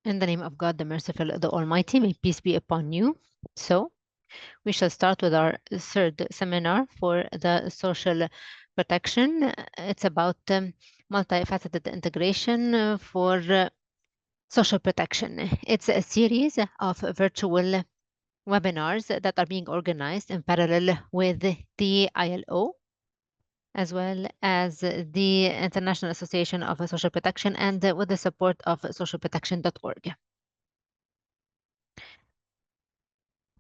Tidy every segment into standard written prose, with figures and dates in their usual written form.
In the name of God, the merciful, the Almighty, may peace be upon you. So, we shall start with our third seminar for the social protection. It's about multifaceted integration for social protection. It's a series of virtual webinars that are being organized in parallel with the ILO, as well as the International Association of Social Protection, and with the support of socialprotection.org.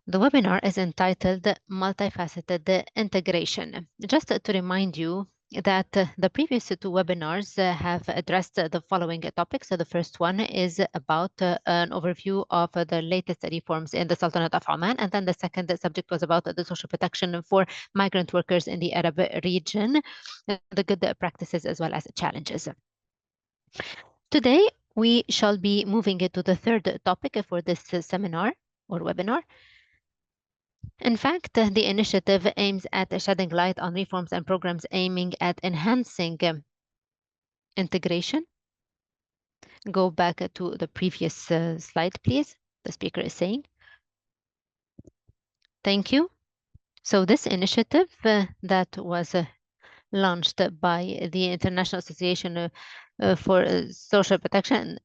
The webinar is entitled Multifaceted Integration. Just to remind you that the previous two webinars have addressed the following topics. So the first one is about an overview of the latest reforms in the Sultanate of Oman, and then the second subject was about the social protection for migrant workers in the Arab region, the good practices as well as challenges. Today, we shall be moving to the third topic for this seminar or webinar. In fact, the initiative aims at shedding light on reforms and programs aiming at enhancing integration. Go back to the previous slide, please. The speaker is saying. Thank you. So this initiative that was launched by the International Association for Social Protection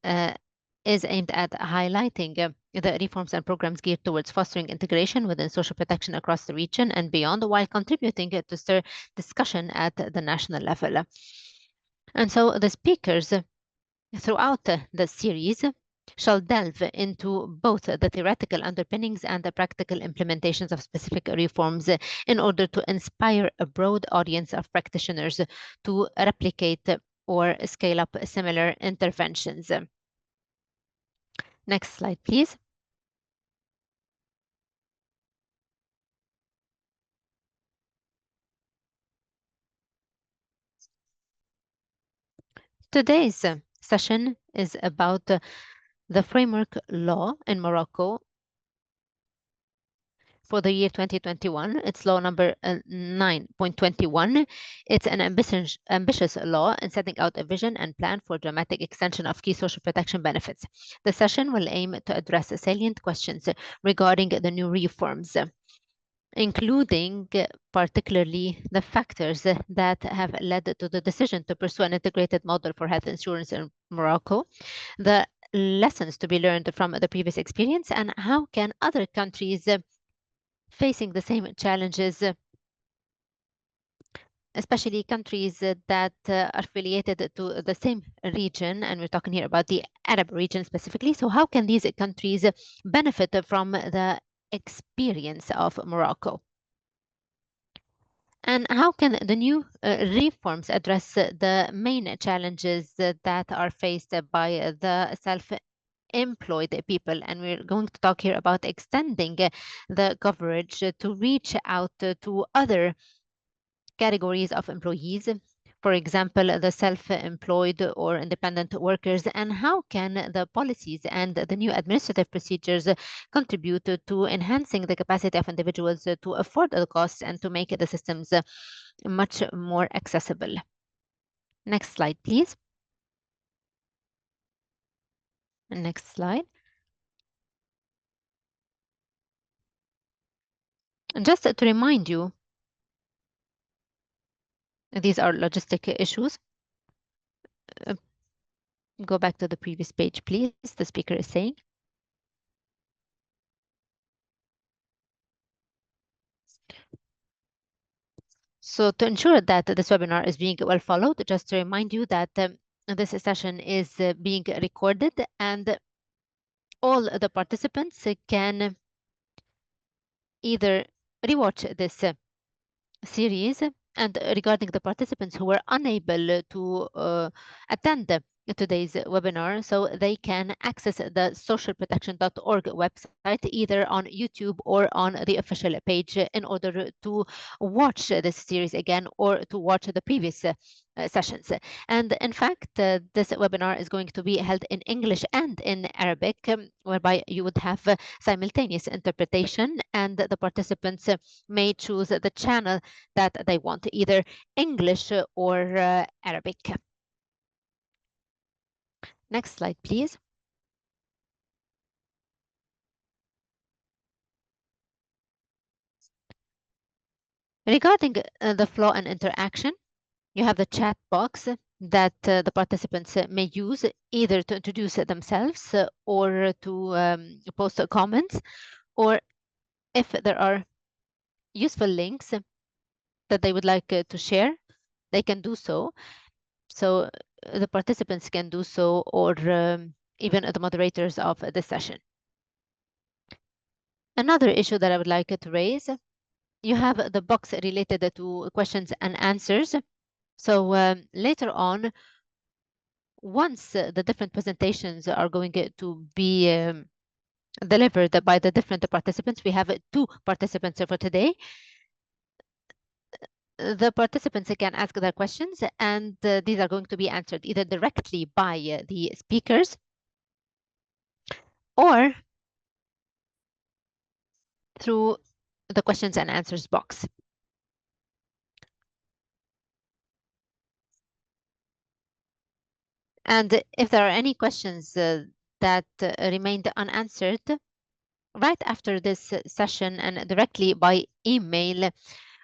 is aimed at highlighting the reforms and programs geared towards fostering integration within social protection across the region and beyond, while contributing to stir discussion at the national level. And so the speakers throughout the series shall delve into both the theoretical underpinnings and the practical implementations of specific reforms in order to inspire a broad audience of practitioners to replicate or scale up similar interventions. Next slide, please. Today's session is about the framework law in Morocco for the year 2021. It's law number 9.21. It's an ambitious law in setting out a vision and plan for dramatic extension of key social protection benefits. The session will aim to address salient questions regarding the new reforms, including particularly the factors that have led to the decision to pursue an integrated model for health insurance in Morocco, the lessons to be learned from the previous experience, and how can other countries facing the same challenges, especially countries that are affiliated to the same region, and we're talking here about the Arab region specifically. So how can these countries benefit from the experience of Morocco? And how can the new reforms address the main challenges that are faced by the self-employed people? And we're going to talk here about extending the coverage to reach out to other categories of employees, for example, the self-employed or independent workers, and how can the policies and the new administrative procedures contribute to enhancing the capacity of individuals to afford the costs and to make the systems much more accessible. Next slide, please. Next slide. And just to remind you, these are logistic issues. Go back to the previous page, please. The speaker is saying. So to ensure that this webinar is being well followed, just to remind you that this session is being recorded and all the participants can either rewatch this series, and regarding the participants who were unable to attend today's webinar, so they can access the socialprotection.org website either on YouTube or on the official page in order to watch this series again or to watch the previous sessions. And in fact, this webinar is going to be held in English and in Arabic, whereby you would have simultaneous interpretation, and the participants may choose the channel that they want, either English or Arabic. Next slide, please. Regarding the flow and interaction, you have the chat box that the participants may use either to introduce themselves or to post comments, or if there are useful links that they would like to share, they can do so. So the participants can do so, or even the moderators of the session. Another issue that I would like to raise, you have the box related to questions and answers. So later on, once the different presentations are going to be delivered by the different participants, we have 2 participants for today. The participants can ask their questions, and these are going to be answered either directly by the speakers or through the questions and answers box. And if there are any questions that remained unanswered, right after this session and directly by email,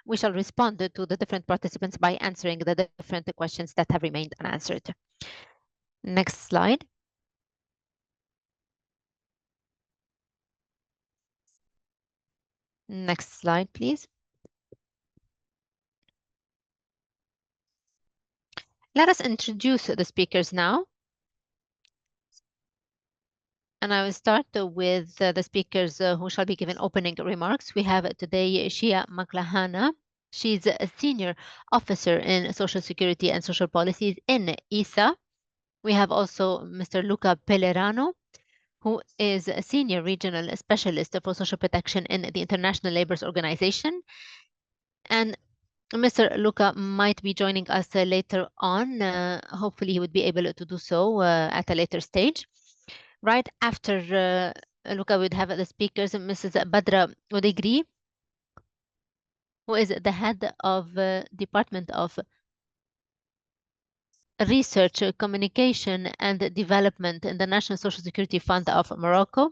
we shall respond to the different participants by answering the different questions that have remained unanswered. Next slide. Next slide, please. Let us introduce the speakers now. And I will start with the speakers who shall be given opening remarks. We have today Shea McClanahan. She's a senior officer in social security and social policies in ISSA. We have also Mr. Luca Pellerano, who is a senior regional specialist for social protection in the International Labour Organization. And Mr. Luca might be joining us later on. Hopefully, he would be able to do so at a later stage. Right after Luca, would have the speakers, Mrs. Badra Oudghiri, who is the head of Department of Research, Communication and Development in the National Social Security Fund of Morocco.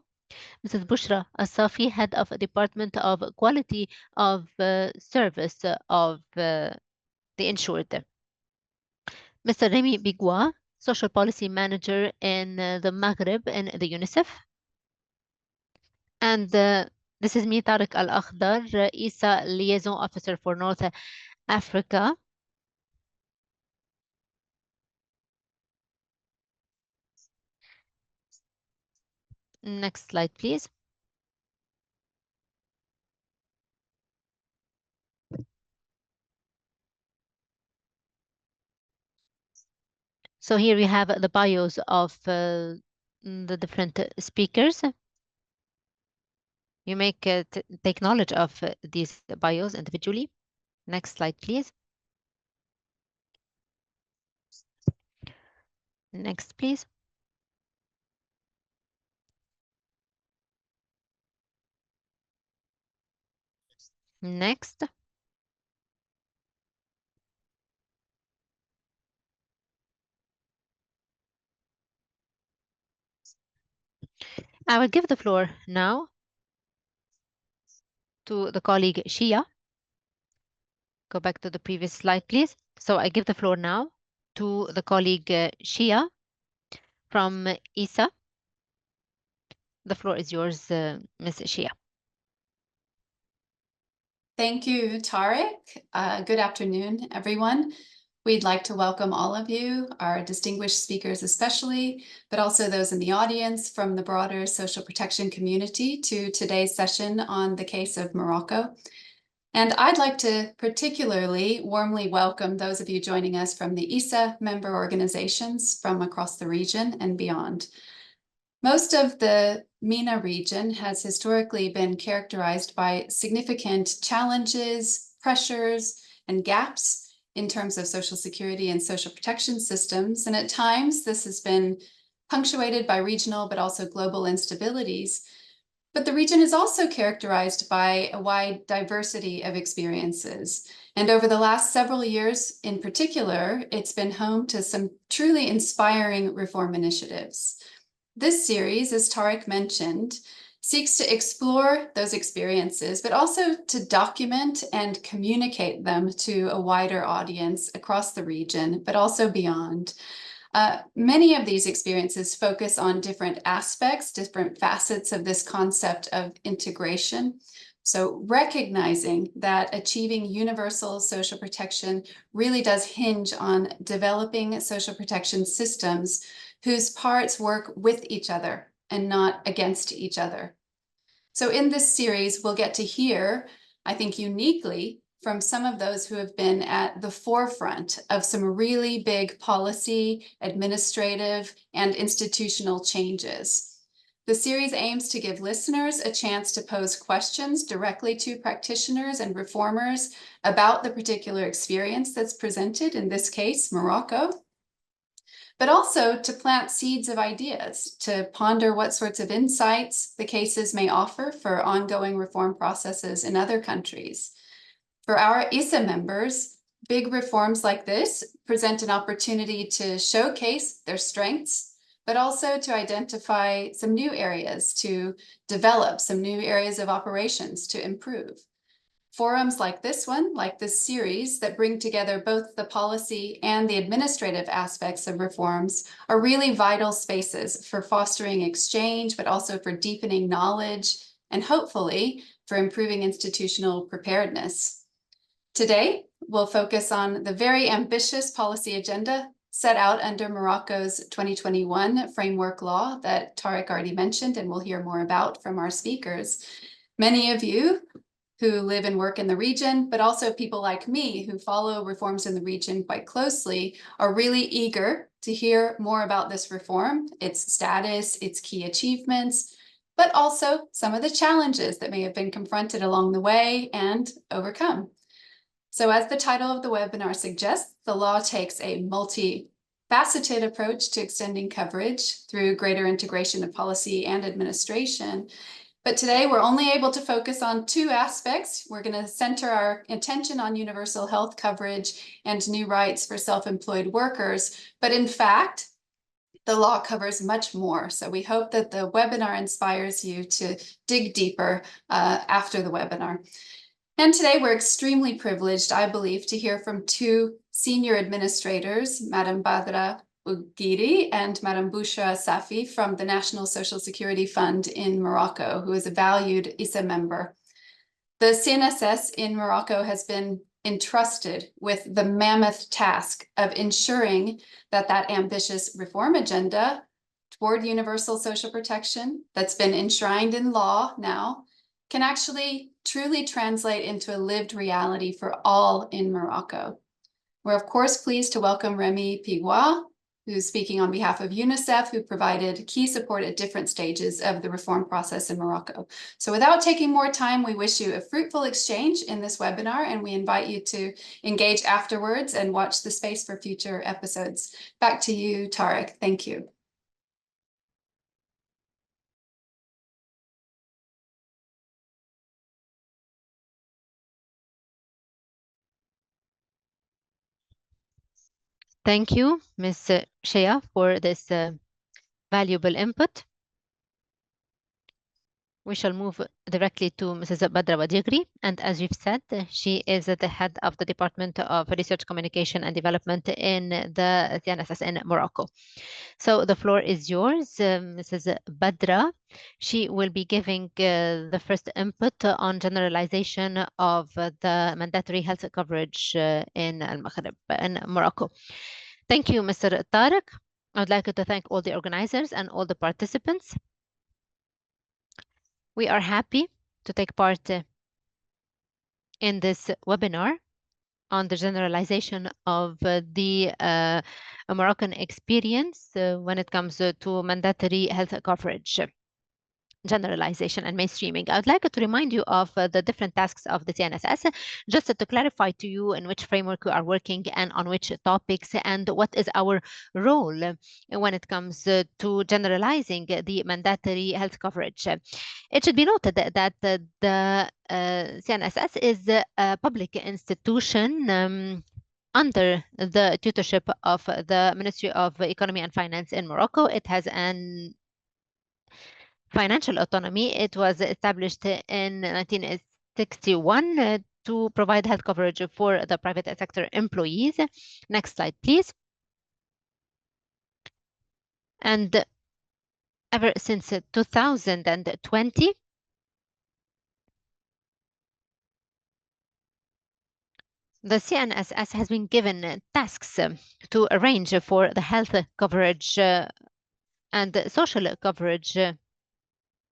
Mrs. Bochra, Essafi, head of Department of Quality of Service of the insured. Mr. Remy Pigois, Social Policy Manager in the Maghreb in the UNICEF. And this is me, Tarek Al-Lakhdhar, ISSA Liaison Officer for North Africa. Next slide, please. So here we have the bios of the different speakers. You may take knowledge of these bios individually. Next slide, please. Next, please. Next. I will give the floor now to the colleague Shea. Go back to the previous slide, please. So I give the floor now to the colleague Shea from ISSA. The floor is yours, Ms. Shea. Thank you, Tarek. Good afternoon, everyone. We'd like to welcome all of you, our distinguished speakers especially, but also those in the audience from the broader social protection community to today's session on the case of Morocco. And I'd like to particularly warmly welcome those of you joining us from the ISSA member organizations from across the region and beyond. Most of the MENA region has historically been characterized by significant challenges, pressures, and gaps in terms of social security and social protection systems. And at times, this has been punctuated by regional but also global instabilities. But the region is also characterized by a wide diversity of experiences. And over the last several years in particular, it's been home to some truly inspiring reform initiatives. This series, as Tarek mentioned, seeks to explore those experiences, but also to document and communicate them to a wider audience across the region, but also beyond. Many of these experiences focus on different aspects, different facets of this concept of integration. So recognizing that achieving universal social protection really does hinge on developing social protection systems whose parts work with each other and not against each other. So in this series, we'll get to hear, I think uniquely, from some of those who have been at the forefront of some really big policy, administrative, and institutional changes. The series aims to give listeners a chance to pose questions directly to practitioners and reformers about the particular experience that's presented, in this case, Morocco, but also to plant seeds of ideas, to ponder what sorts of insights the cases may offer for ongoing reform processes in other countries. For our ISSA members, big reforms like this present an opportunity to showcase their strengths, but also to identify some new areas to develop, some new areas of operations to improve. Forums like this one, like this series, that bring together both the policy and the administrative aspects of reforms are really vital spaces for fostering exchange, but also for deepening knowledge and hopefully for improving institutional preparedness. Today, we'll focus on the very ambitious policy agenda set out under Morocco's 2021 framework law that Tarek already mentioned, and we'll hear more about from our speakers. Many of you who live and work in the region, but also people like me who follow reforms in the region quite closely, are really eager to hear more about this reform, its status, its key achievements, but also some of the challenges that may have been confronted along the way and overcome. So as the title of the webinar suggests, the law takes a multi-faceted approach to extending coverage through greater integration of policy and administration. But today we're only able to focus on two aspects. We're going to center our attention on universal health coverage and new rights for self-employed workers. But in fact, the law covers much more. So we hope that the webinar inspires you to dig deeper after the webinar. And today we're extremely privileged, I believe, to hear from two senior administrators, Madam Badra Oudghiri and Madam Bochra Essafi from the National Social Security Fund in Morocco, who is a valued ISSA member. The CNSS in Morocco has been entrusted with the mammoth task of ensuring that that ambitious reform agenda toward universal social protection that's been enshrined in law now can actually truly translate into a lived reality for all in Morocco. We're of course pleased to welcome Remy Pigois, who's speaking on behalf of UNICEF, who provided key support at different stages of the reform process in Morocco. So without taking more time, we wish you a fruitful exchange in this webinar, and we invite you to engage afterwards and watch the space for future episodes. Back to you, Tarek. Thank you. Thank you, Ms. Shea, for this valuable input. We shall move directly to Mrs. Badra Oudghiri, and as you've said, she is the head of the Department of Research, Communication and Development in the CNSS in Morocco. So the floor is yours, Mrs. Badra. She will be giving the first input on generalization of the mandatory health coverage in Al-Maghreb, in Morocco. Thank you, Mr. Tarek. I'd like to thank all the organizers and all the participants. We are happy to take part in this webinar on the generalization of the Moroccan experience when it comes to mandatory health coverage. Generalization and mainstreaming. I would like to remind you of the different tasks of the CNSS, just to clarify to you in which framework we are working and on which topics, and what is our role when it comes to generalizing the mandatory health coverage. It should be noted that the CNSS is a public institution under the tutorship of the Ministry of Economy and Finance in Morocco. It has an financial autonomy. It was established in 1961 to provide health coverage for the private sector employees. Next slide, please. And ever since 2020, the CNSS has been given tasks to arrange for the health coverage and social coverage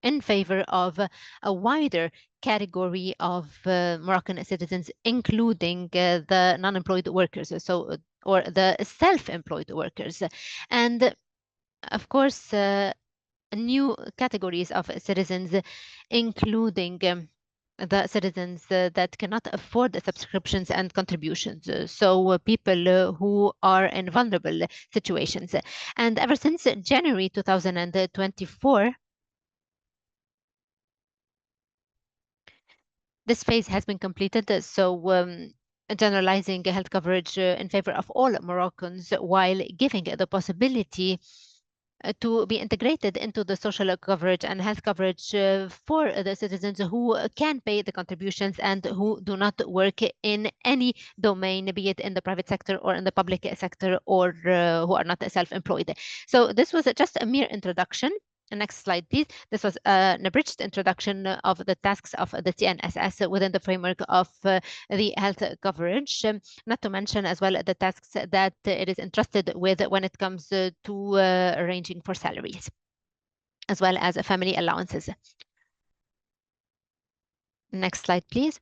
in favor of a wider category of Moroccan citizens, including the non-employed workers, or the self-employed workers. And of course, new categories of citizens, including the citizens that cannot afford the subscriptions and contributions. So people who are in vulnerable situations. And ever since January 2024, this phase has been completed. So generalizing health coverage in favor of all Moroccans while giving the possibility to be integrated into the social coverage and health coverage for the citizens who can pay the contributions and who do not work in any domain, be it in the private sector or in the public sector, or who are not self-employed. So this was just a mere introduction. Next slide, please. This was an abridged introduction of the tasks of the CNSS within the framework of the health coverage, not to mention as well the tasks that it is entrusted with when it comes to arranging for salaries, as well as family allowances. Next slide, please.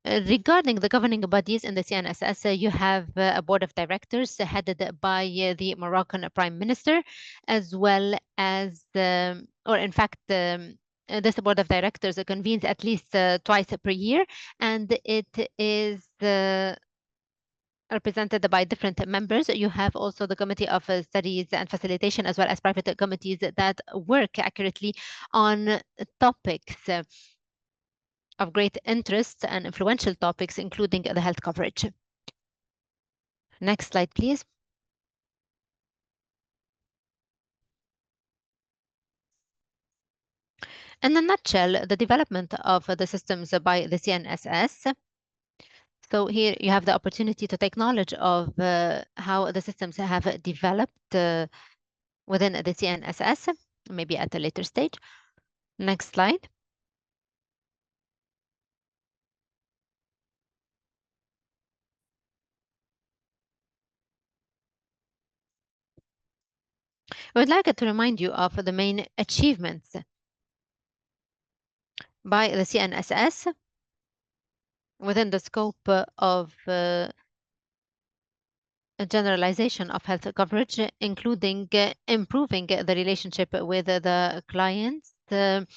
Regarding the governing bodies in the CNSS, you have a board of directors headed by the Moroccan Prime Minister, as well as, or in fact, this board of directors convenes at least twice per year, and it is represented by different members. You have also the Committee of Studies and Facilitation, as well as private committees that work accurately on topics of great interest and influential topics, including the health coverage. Next slide, please. In a nutshell, the development of the systems by the CNSS. So here you have the opportunity to take knowledge of how the systems have developed within the CNSS, maybe at a later stage. Next slide. I would like to remind you of the main achievements by the CNSS within the scope of a generalization of health coverage, including improving the relationship with the clients. Enhancing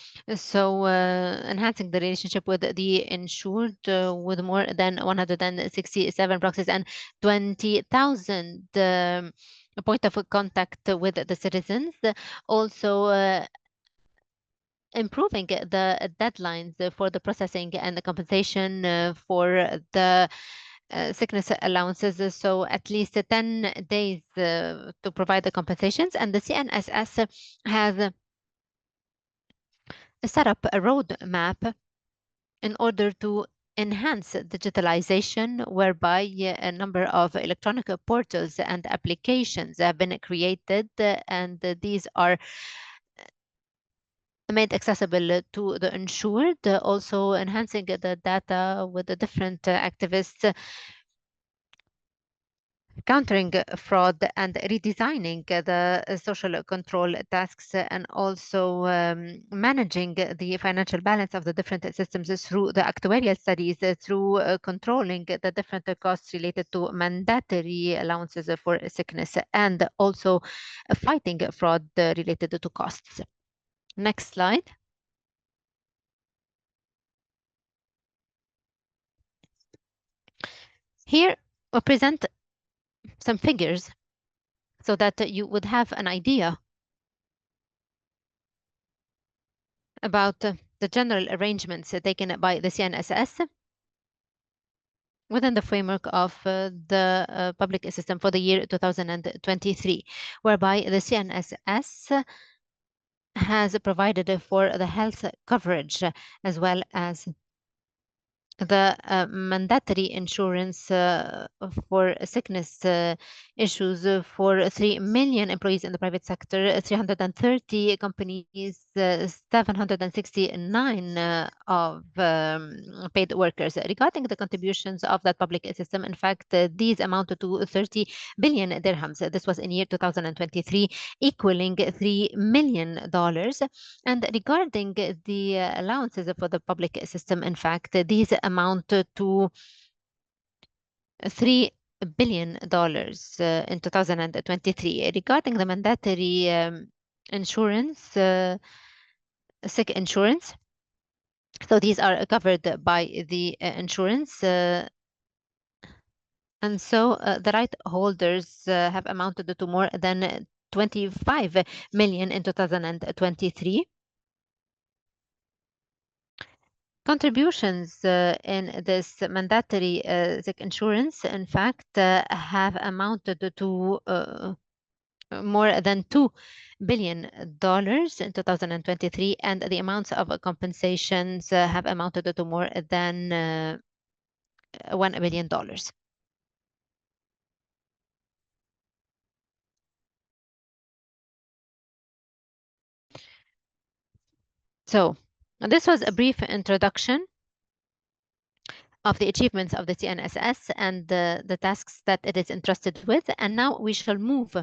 the relationship with the insured with more than 167 proxies and 20,000 point of contact with the citizens. Also, improving the deadlines for the processing and the compensation for the sickness allowances, so at least 10 days to provide the compensations. And the CNSS has set up a roadmap in order to enhance digitalization, whereby a number of electronic portals and applications have been created, and these are made accessible to the insured, also enhancing the data with the different activists, countering fraud and redesigning the social control tasks, and also managing the financial balance of the different systems through the actuarial studies, through controlling the different costs related to mandatory allowances for sickness, and also fighting fraud related to costs. Next slide. Here we present some figures so that you would have an idea about the general arrangements taken by the CNSS within the framework of the public system for the year 2023, whereby the CNSS has provided for the health coverage as well as the mandatory insurance for sickness issues for 3 million employees in the private sector, 330 companies, 769 of paid workers. Regarding the contributions of that public system, in fact, these amounted to 30 billion dirhams. This was in year 2023, equaling $3 million. And regarding the allowances for the public system, in fact, these amount to $3 billion in 2023. Regarding the mandatory insurance, sick insurance, so these are covered by the insurance. And so the right holders have amounted to more than 25 million in 2023. Contributions in this mandatory sick insurance, in fact, have amounted to more than $2 billion in 2023, and the amounts of compensations have amounted to more than $1 billion. So this was a brief introduction of the achievements of the CNSS and the tasks that it is entrusted with. And now we shall move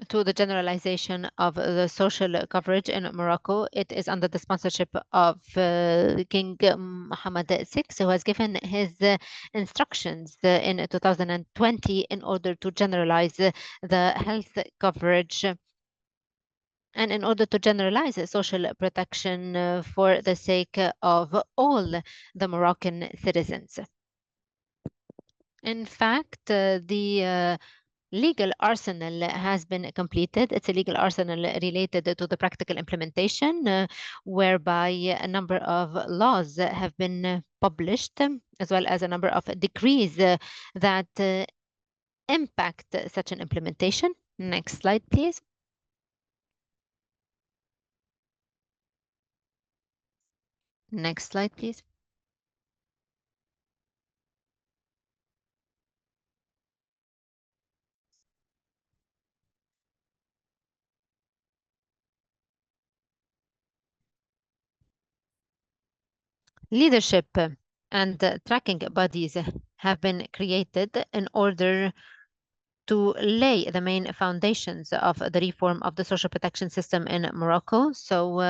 to the generalization of the social coverage in Morocco. It is under the sponsorship of King Mohammed VI, who has given his instructions in 2020 in order to generalize the health coverage and in order to generalize social protection for the sake of all the Moroccan citizens. In fact, the legal arsenal has been completed. It's a legal arsenal related to the practical implementation, whereby a number of laws have been published, as well as a number of decrees that impact such an implementation. Next slide, please. Next slide, please. Leadership and tracking bodies have been created in order to lay the main foundations of the reform of the social protection system in Morocco. So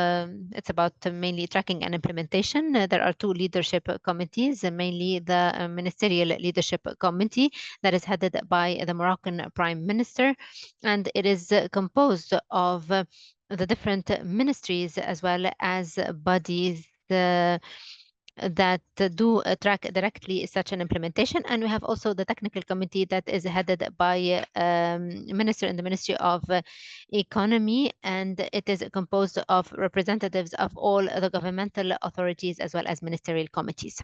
it's about mainly tracking and implementation. There are two leadership committees, mainly the Ministerial Leadership Committee that is headed by the Moroccan Prime Minister, and it is composed of the different ministries as well as bodies that do track directly such an implementation. And we have also the technical committee that is headed by minister in the Ministry of Economy, and it is composed of representatives of all the governmental authorities as well as ministerial committees.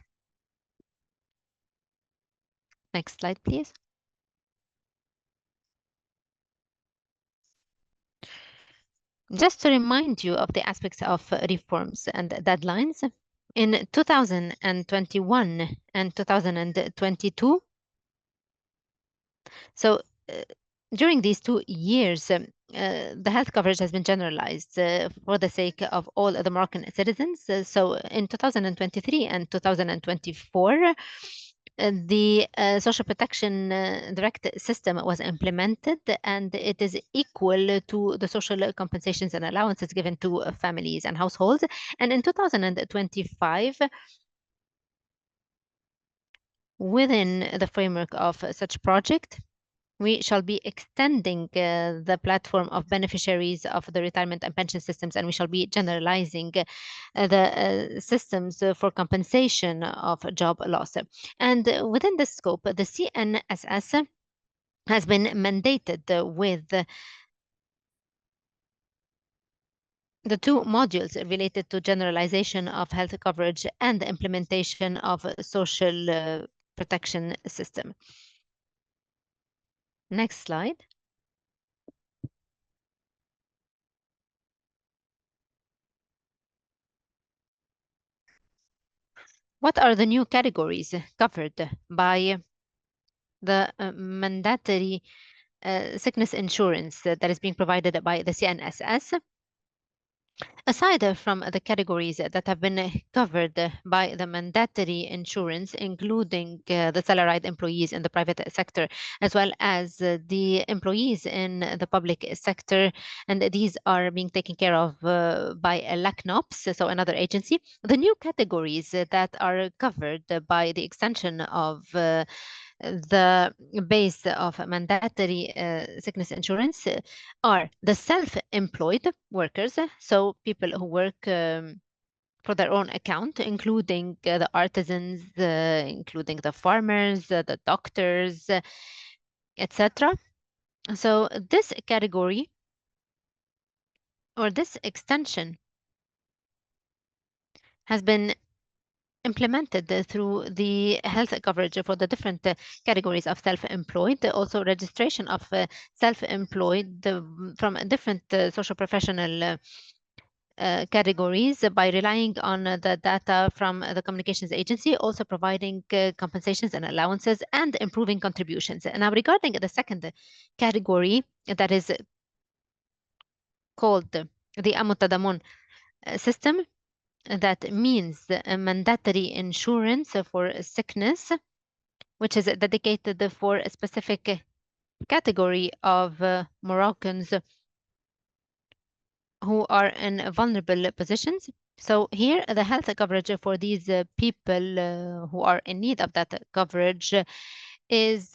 Next slide, please. Just to remind you of the aspects of reforms and deadlines, in 2021 and 2022, so during these 2 years, the health coverage has been generalized for the sake of all the Moroccan citizens. So in 2023 and 2024, the social protection direct system was implemented, and it is equal to the social compensations and allowances given to families and households. And in 2025, within the framework of such project, we shall be extending the platform of beneficiaries of the retirement and pension systems, and we shall be generalizing the systems for compensation of job loss. And within this scope, the CNSS has been mandated with the two modules related to generalization of health coverage and the implementation of a social protection system. Next slide. What are the new categories covered by the mandatory sickness insurance that is being provided by the CNSS? Aside from the categories that have been covered by the mandatory insurance, including the salaried employees in the private sector, as well as the employees in the public sector, and these are being taken care of by LACNOPS, so another agency. The new categories that are covered by the extension of the base of mandatory sickness insurance are the self-employed workers, so people who work for their own account, including the artisans, including the farmers, the doctors, etc. So this category or this extension has been implemented through the health coverage for the different categories of self-employed, also registration of self-employed from different social professional categories by relying on the data from the communications agency, also providing compensations and allowances and improving contributions. Now, regarding the second category that is called the Amutadamun system, that means a mandatory insurance for sickness, which is dedicated for a specific category of Moroccans who are in vulnerable positions. So here, the health coverage for these people who are in need of that coverage is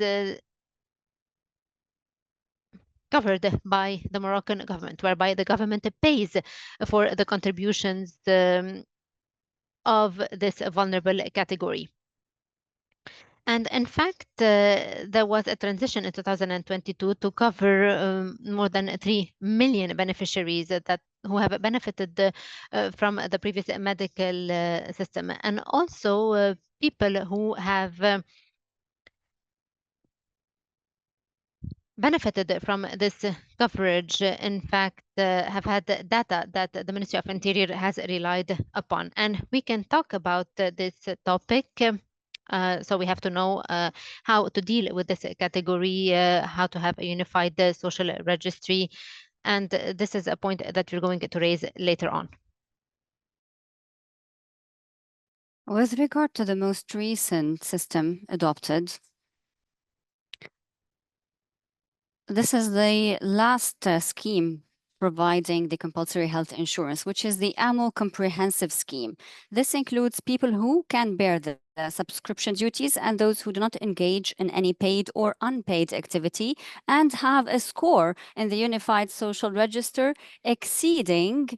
covered by the Moroccan government, whereby the government pays for the contributions of this vulnerable category. And in fact, there was a transition in 2022 to cover more than 3 million beneficiaries who have benefited from the previous medical system, and also people who have benefited from this coverage, in fact, have had data that the Ministry of Interior has relied upon. And we can talk about this topic. So we have to know how to deal with this category, how to have a unified social registry. And this is a point that we're going to raise later on. With regard to the most recent system adopted, this is the last scheme providing the compulsory health insurance, which is the AMO comprehensive scheme. This includes people who can bear the subscription duties and those who do not engage in any paid or unpaid activity and have a score in the Unified Social Register exceeding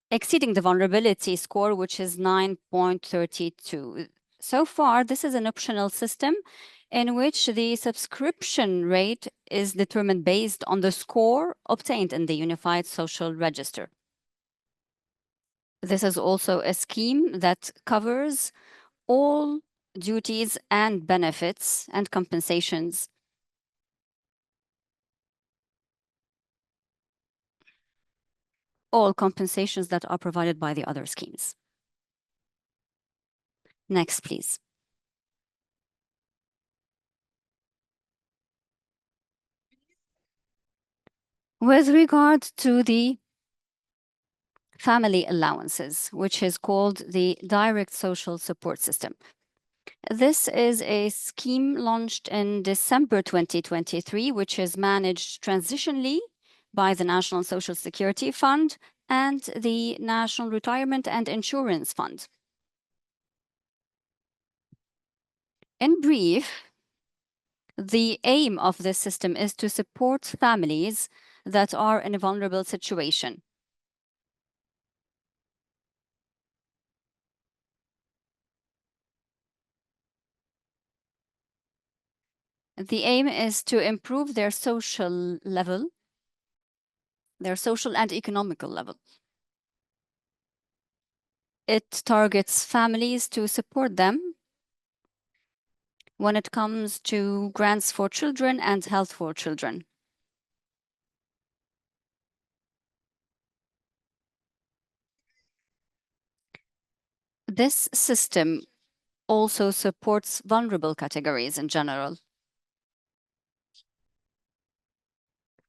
the vulnerability score, which is 9.32. So far, this is an optional system in which the subscription rate is determined based on the score obtained in the Unified Social Register. This is also a scheme that covers all duties and benefits and compensations that are provided by the other schemes. Next, please. With regard to the family allowances, which is called the Direct Social Support System. This is a scheme launched in December 2023, which is managed transitionally by the National Social Security Fund and the National Retirement and Insurance Fund. In brief, the aim of this system is to support families that are in a vulnerable situation. The aim is to improve their social and economical level. it targets families to support them when it comes to grants for children and health for children. This system also supports vulnerable categories in general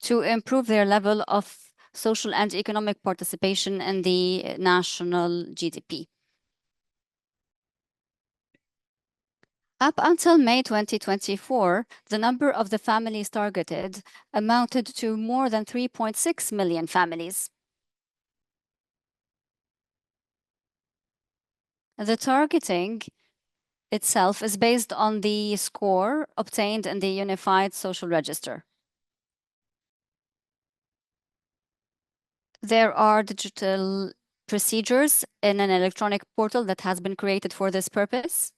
to improve their level of social and economic participation in the national GDP. Up until May 2024, the number of the families targeted amounted to more than 3.6 million families. The targeting itself is based on the score obtained in the Unified Social Register. There are digital procedures in an electronic portal that has been created for this purpose.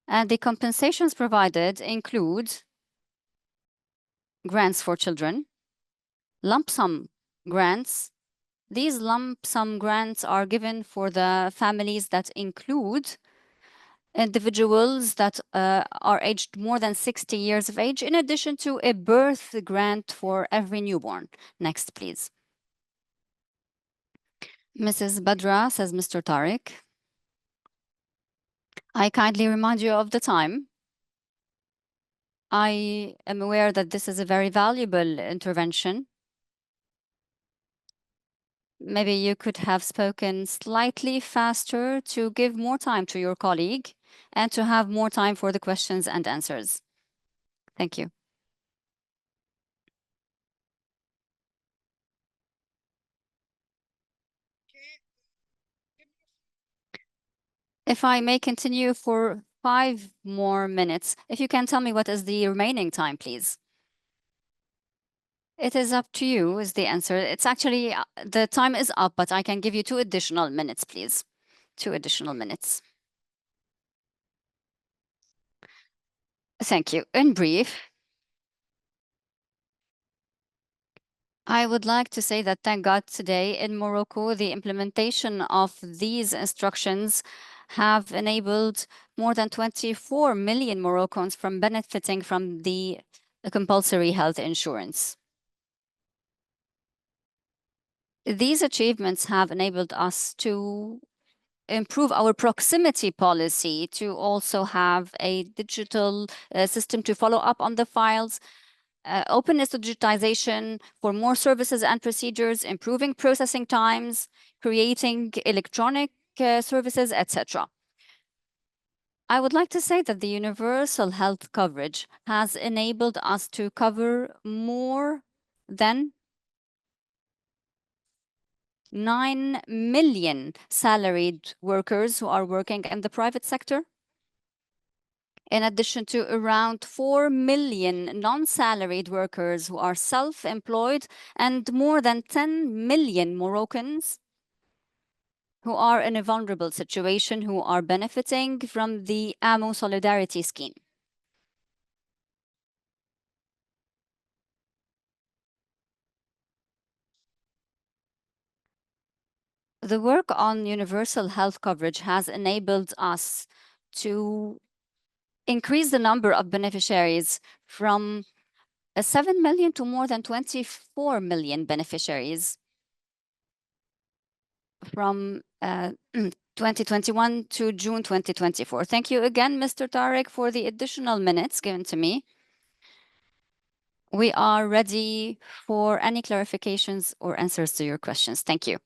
And the compensations provided include grants for children, lump sum grants. These lump sum grants are given for the families that include individuals that are aged more than 60 years of age, in addition to a birth grant for every newborn. Next, please. Mrs. Badra, says Mr. Tarek. I kindly remind you of the time. I am aware that this is a very valuable intervention. Maybe you could have spoken slightly faster to give more time to your colleague and to have more time for the questions and answers. Thank you. If I may continue for 5 more minutes, if you can tell me what is the remaining time, please. It is up to you is the answer. It's actually, the time is up, but I can give you 2 additional minutes, please. 2 additional minutes. Thank you. In brief, I would like to say that thank God today in Morocco, the implementation of these instructions have enabled more than 24 million Moroccans from benefiting from the compulsory health insurance. These achievements have enabled us to improve our proximity policy, to also have a digital system to follow up on the files, openness to digitization for more services and procedures, improving processing times, creating electronic services, etc. I would like to say that the universal health coverage has enabled us to cover more than 9 million salaried workers who are working in the private sector, in addition to around 4 million non-salaried workers who are self-employed, and more than 10 million Moroccans who are in a vulnerable situation, who are benefiting from the AMO Solidarity Scheme. The work on universal health coverage has enabled us to increase the number of beneficiaries from 7 million to more than 24 million beneficiaries from 2021 to June 2024. Thank you again, Mr. Tarek, for the additional minutes given to me. We are ready for any clarifications or answers to your questions. Thank you.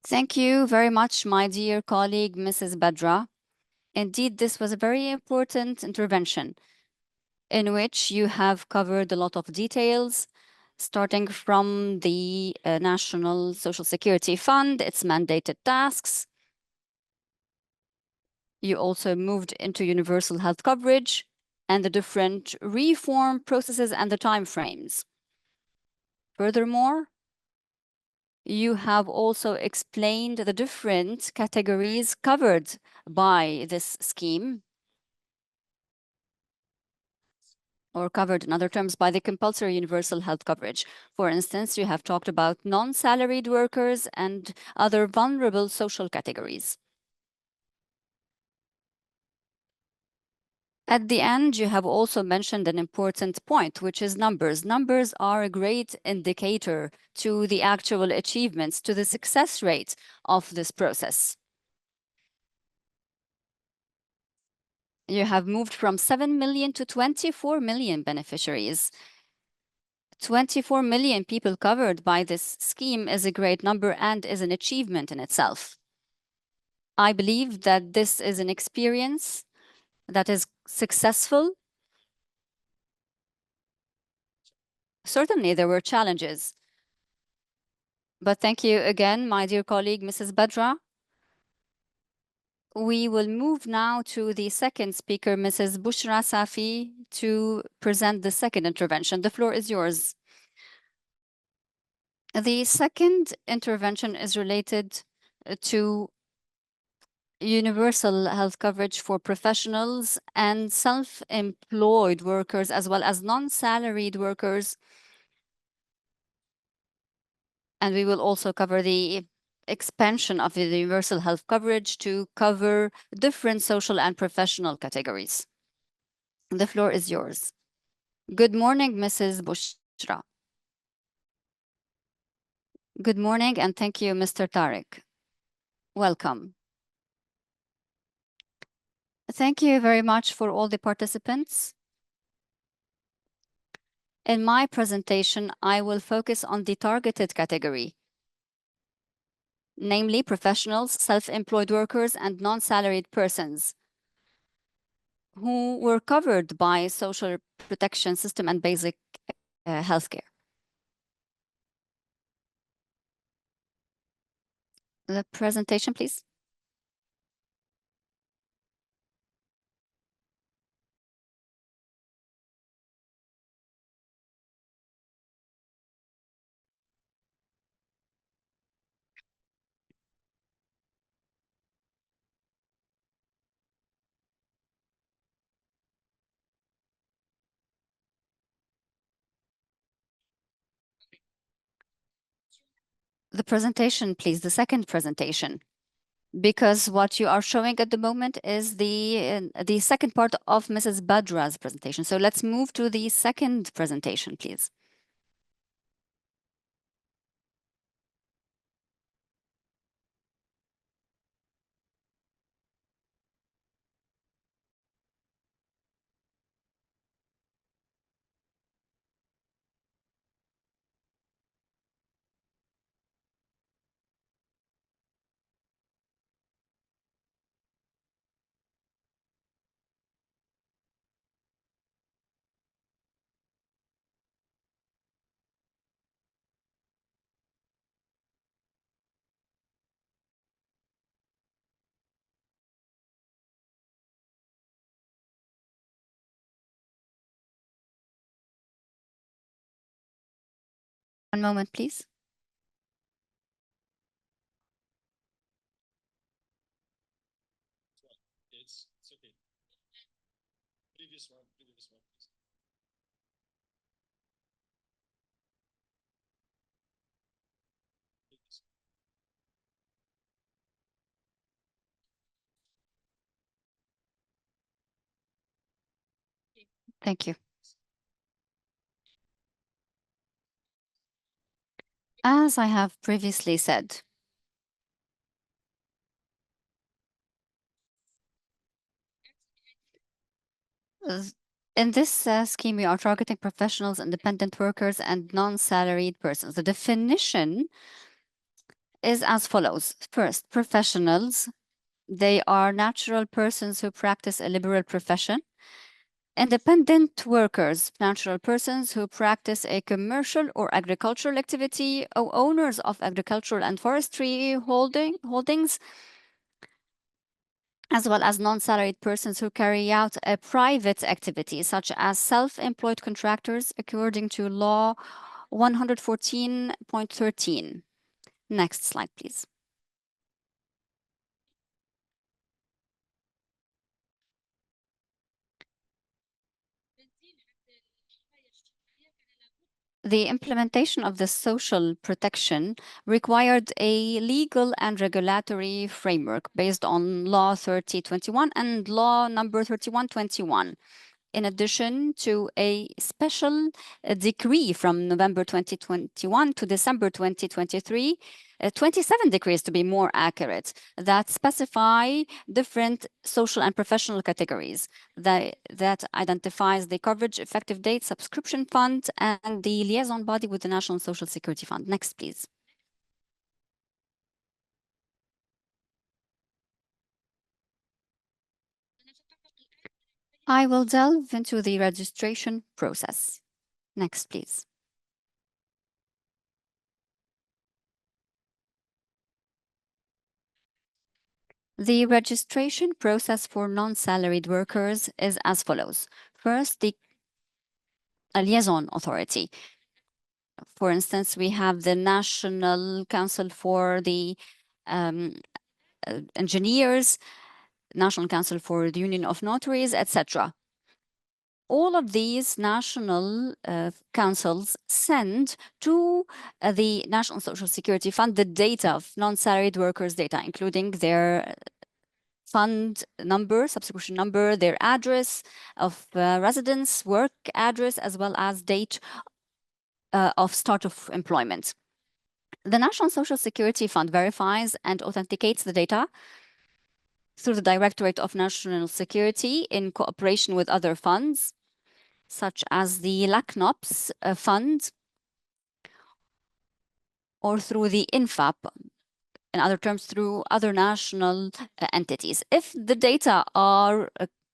Thank you very much, my dear colleague, Mrs. Badra. Indeed, this was a very important intervention in which you have covered a lot of details, starting from the National Social Security Fund, its mandated tasks. You also moved into universal health coverage and the different reform processes and the timeframes. Furthermore, you have also explained the different categories covered by this scheme. or covered, in other terms, by the compulsory universal health coverage. For instance, you have talked about non-salaried workers and other vulnerable social categories. At the end, you have also mentioned an important point, which is numbers. Numbers are a great indicator to the actual achievements, to the success rate of this process. You have moved from 7 million to 24 million beneficiaries. 24 million people covered by this scheme is a great number and is an achievement in itself. I believe that this is an experience that is successful. Certainly, there were challenges. But thank you again, my dear colleague, Mrs. Badra. We will move now to the second speaker, Mrs. Bochra Safi, to present the second intervention. The floor is yours. The second intervention is related to universal health coverage for professionals and self-employed workers, as well as non-salaried workers. And we will also cover the expansion of the universal health coverage to cover different social and professional categories. The floor is yours. Good morning, Mrs. Bochra. Good morning, and thank you, Mr. Tarek. Welcome. Thank you very much for all the participants. In my presentation, I will focus on the targeted category, namely professionals, self-employed workers, and non-salaried persons who were covered by social protection system and basic healthcare. The presentation, please. The presentation, please, the second presentation. Because what you are showing at the moment is the second part of Mrs. Badra's presentation. So let's move to the second presentation, please. One moment, please. It's okay. Previous one, please. Thank you. As I have previously said, in this scheme, we are targeting professionals, independent workers, and non-salaried persons. The definition is as follows. First, professionals. They are natural persons who practice a liberal profession. Independent workers, natural persons who practice a commercial or agricultural activity, or owners of agricultural and forestry holdings, as well as non-salaried persons who carry out a private activity, such as self-employed contractors, according to Law 114.13. Next slide, please. The implementation of the social protection required a legal and regulatory framework based on Law 3021 and Law number 3121, in addition to a special decree from November 2021 to December 2023, 27 decrees to be more accurate, that specify different social and professional categories, that identifies the coverage effective date, subscription fund, and the liaison body with the National Social Security Fund. Next, please. I will delve into the registration process. Next, please. The registration process for non-salaried workers is as follows. First, a liaison authority. For instance, we have the National Council for the Engineers, National Council for the Union of Notaries, etc. All of these national councils send to the National Social Security Fund the data of non-salaried workers' data, including their fund number, subscription number, their address of residence, work address, as well as date of start of employment. The National Social Security Fund verifies and authenticates the data through the Directorate of National Security in cooperation with other funds, such as the LACNOPS fund, or through the INFAP, in other terms, through other national entities. If the data are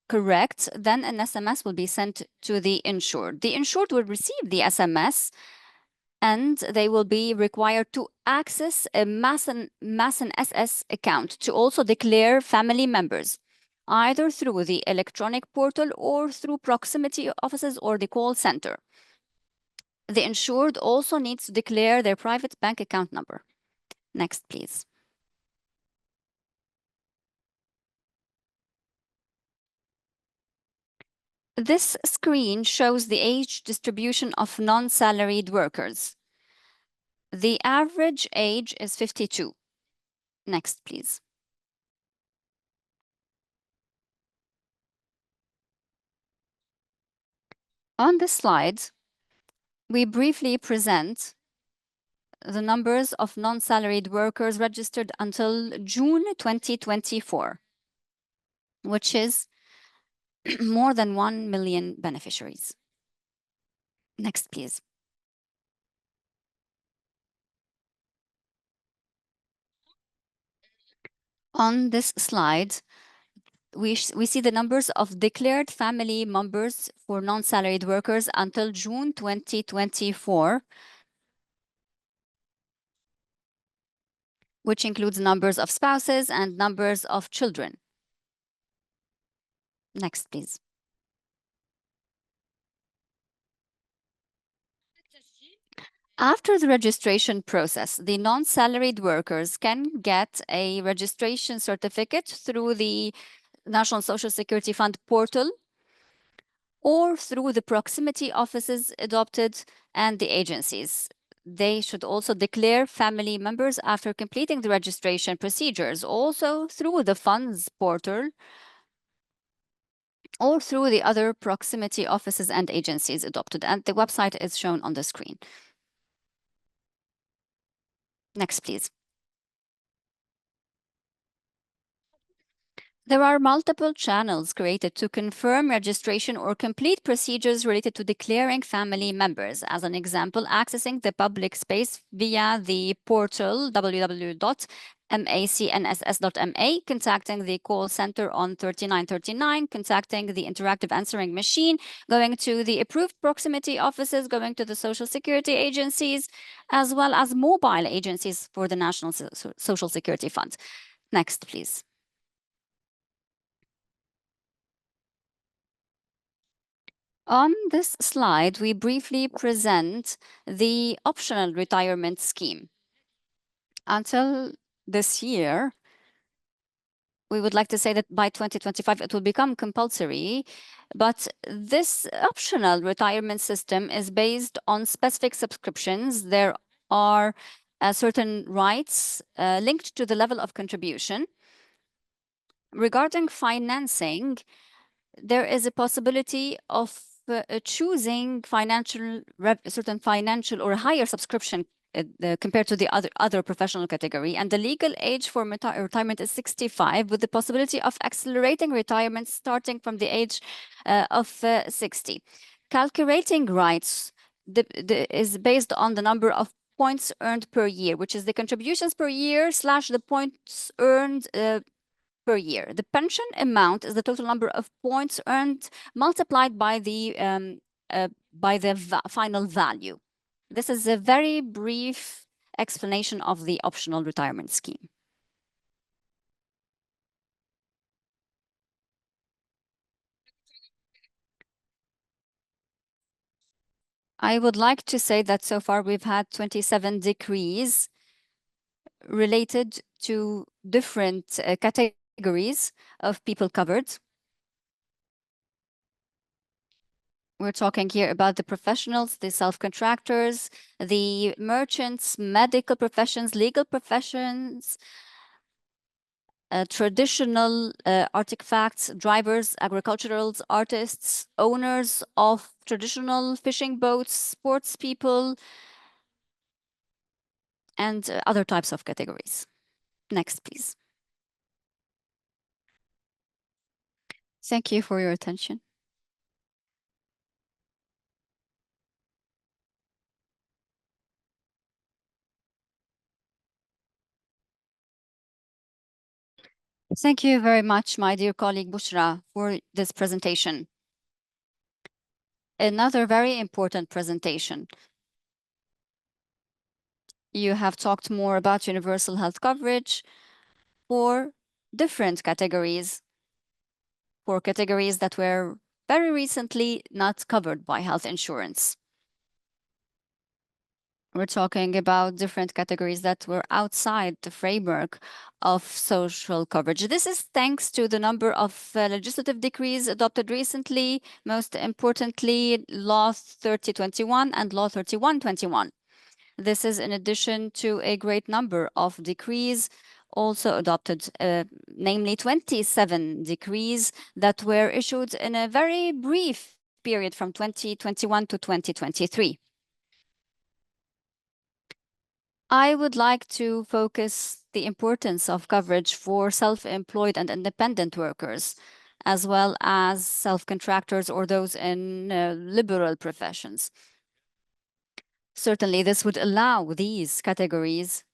correct, then an SMS will be sent to the insured. The insured will receive the SMS, and they will be required to access a MASN SS account to also declare family members, either through the electronic portal or through proximity offices or the call center. The insured also needs to declare their private bank account number. Next, please. This screen shows the age distribution of non-salaried workers. The average age is 52. Next, please. On this slide, we briefly present the numbers of non-salaried workers registered until June 2024, which is more than 1 million beneficiaries. Next, please. On this slide, we see the numbers of declared family members for non-salaried workers until June 2024, which includes numbers of spouses and numbers of children. Next, please. After the registration process, the non-salaried workers can get a registration certificate through the National Social Security Fund portal or through the proximity offices adopted and the agencies. They should also declare family members after completing the registration procedures, also through the funds portal or through the other proximity offices and agencies adopted. And the website is shown on the screen. Next, please. There are multiple channels created to confirm registration or complete procedures related to declaring family members. As an example, accessing the public space via the portal www.macnss.ma, contacting the call center on 3939, contacting the interactive answering machine, going to the approved proximity offices, going to the social security agencies, as well as mobile agencies for the National Social Security Fund. Next, please. On this slide, we briefly present the optional retirement scheme. Until this year, we would like to say that by 2025 it will become compulsory, but this optional retirement system is based on specific subscriptions. There are certain rights linked to the level of contribution. Regarding financing, there is a possibility of choosing certain financial or higher subscription compared to the other professional category. And the legal age for retirement is 65, with the possibility of accelerating retirement starting from the age of 60. Calculating rights is based on the number of points earned per year, which is the contributions per year / the points earned per year. The pension amount is the total number of points earned multiplied by the final value. This is a very brief explanation of the optional retirement scheme. I would like to say that so far we've had 27 decrees related to different categories of people covered. We're talking here about the professionals, the self-contractors, the merchants, medical professions, legal professions, traditional artifacts, drivers, agriculturals, artists, owners of traditional fishing boats, sports people, and other types of categories. Next, please. Thank you for your attention. Thank you very much, my dear colleague Bochra, for this presentation. Another very important presentation. You have talked more about universal health coverage for different categories, for categories that were very recently not covered by health insurance. We're talking about different categories that were outside the framework of social coverage. This is thanks to the number of legislative decrees adopted recently, most importantly, Law 3021 and Law 3121. This is in addition to a great number of decrees also adopted, namely 27 decrees that were issued in a very brief period from 2021 to 2023. I would like to focus the importance of coverage for self-employed and independent workers, as well as self-contractors or those in liberal professions. Certainly, this would allow these categories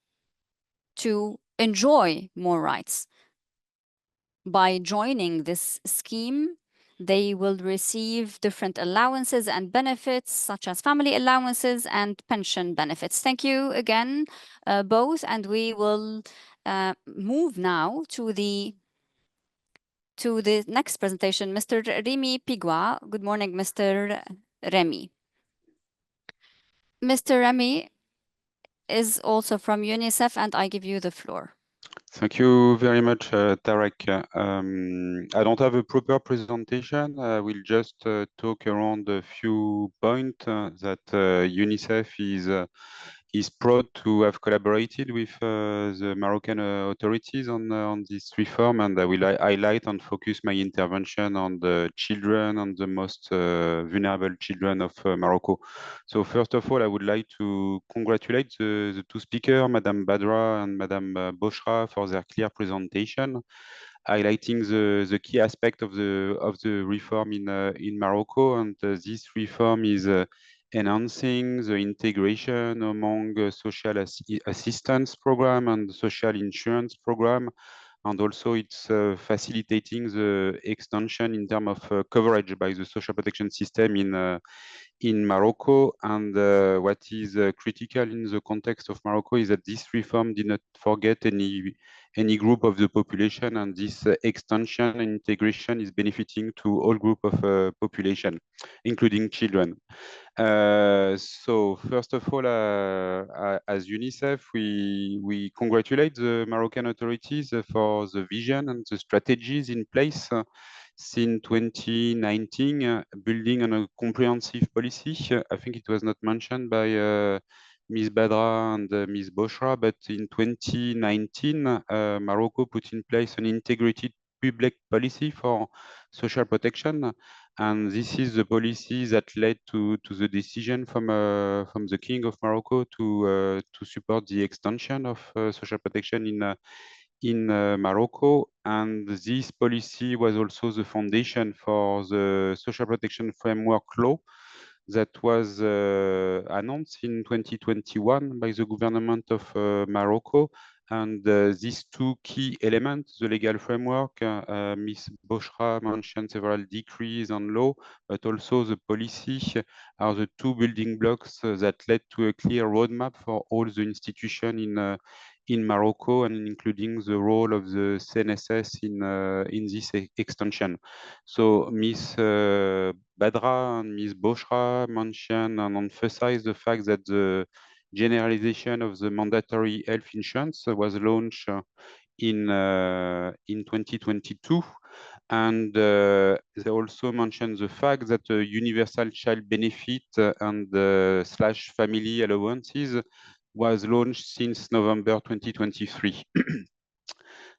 to enjoy more rights. By joining this scheme, they will receive different allowances and benefits, such as family allowances and pension benefits. Thank you again, both, and we will move now to the next presentation, Mr. Remy Pigois. Good morning, Mr. Remy. Mr. Remy is also from UNICEF, and I give you the floor. Thank you very much, Tarek. I don't have a proper presentation. I will just talk around a few points that UNICEF is proud to have collaborated with the Moroccan authorities on this reform, and I will highlight and focus my intervention on the children and the most vulnerable children of Morocco. So first of all, I would like to congratulate the two speakers, Madame Badra and Madame Bochra, for their clear presentation, highlighting the key aspect of the reform in Morocco. And this reform is enhancing the integration among social assistance program and social insurance program, and also it's facilitating the extension in terms of coverage by the social protection system in Morocco. And what is critical in the context of Morocco is that this reform did not forget any any group of the population, and this extension and integration is benefiting to all group of population, including children. So first of all, as UNICEF, we congratulate the Moroccan authorities for the vision and the strategies in place since 2019, building on a comprehensive policy. I think it was not mentioned by Ms. Badra and Ms. Bochra, but in 2019, Morocco put in place an integrated public policy for social protection. And this is the policy that led to the decision from the King of Morocco to support the extension of social protection in Morocco. And this policy was also the foundation for the social protection framework law that was announced in 2021 by the government of Morocco. And these two key elements, the legal framework, Ms. Bochra mentioned several decrees and law, but also the policy are the two building blocks that led to a clear roadmap for all the institutions in Morocco, and including the role of the CNSS in this extension. So Ms. Badra and Ms. Bochra mentioned and emphasized the fact that the generalization of the mandatory health insurance was launched in 2022. And they also mentioned the fact that the universal child benefit and slash family allowances was launched since November 2023.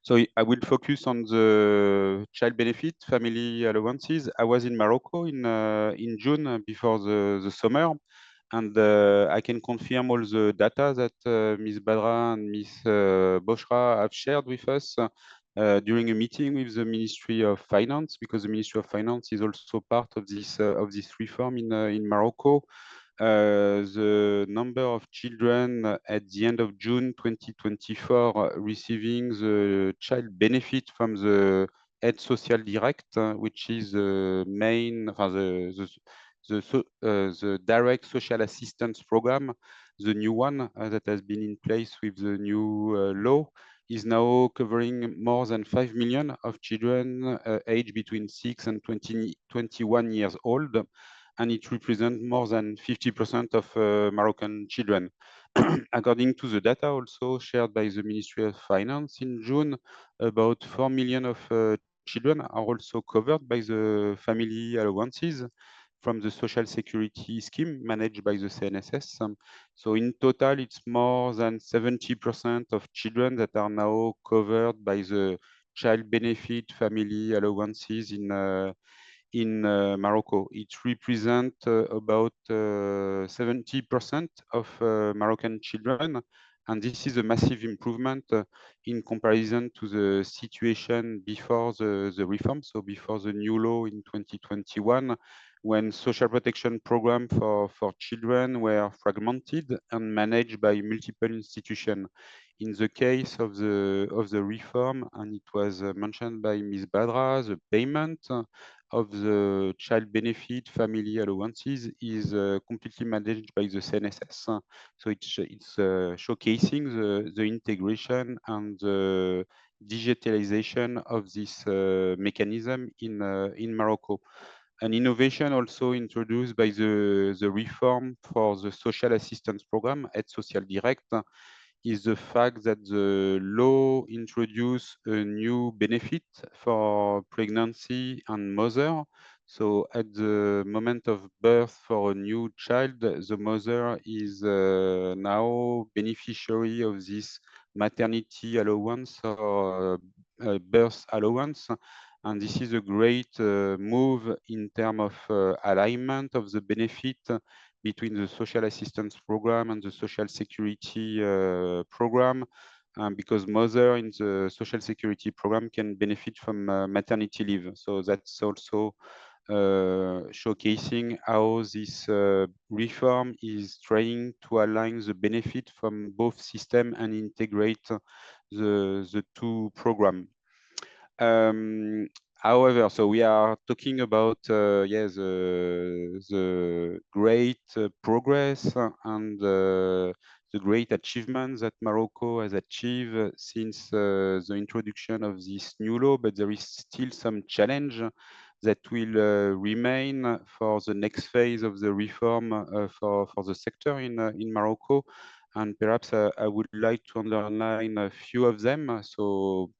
So I will focus on the child benefit, family allowances. I was in Morocco in June before the summer, and I can confirm all the data that Ms. Badra and Ms. Bochra have shared with us during a meeting with the Ministry of Finance, because the Ministry of Finance is also part of this reform in Morocco. The number of children at the end of June 2024 receiving the child benefit from the Aide Sociale Direct, which is the main, the direct social assistance program, the new one that has been in place with the new law, is now covering more than 5 million of children aged between 6 and 21 years old, and it represents more than 50% of Moroccan children. According to the data also shared by the Ministry of Finance in June, about 4 million of children are also covered by the family allowances from the social security scheme managed by the CNSS. So in total, it's more than 70% of children that are now covered by the child benefit family allowances in Morocco. It represents about 70% of Moroccan children, and this is a massive improvement in comparison to the situation before the reform, so before the new law in 2021, when social protection programs for children were fragmented and managed by multiple institutions. In the case of the reform, and it was mentioned by Ms. Badra, the payment of the child benefit family allowances is completely managed by the CNSS. So it's showcasing the integration and the digitalization of this mechanism in Morocco. An innovation also introduced by the reform for the social assistance program, Aide Sociale Direct, is the fact that the law introduced a new benefit for pregnancy and mother. So at the moment of birth for a new child, the mother is now beneficiary of this maternity allowance or birth allowance. And this is a great move in terms of alignment of the benefit between the social assistance program and the social security program, because mother in the social security program can benefit from maternity leave. So that's also showcasing how this reform is trying to align the benefit from both systems and integrate the two programs. However, so we are talking about the great progress and the the great achievements that Morocco has achieved since the introduction of this new law, but there is still some challenge that will remain for the next phase of the reform for the sector in Morocco. And perhaps I would like to underline a few of them. So,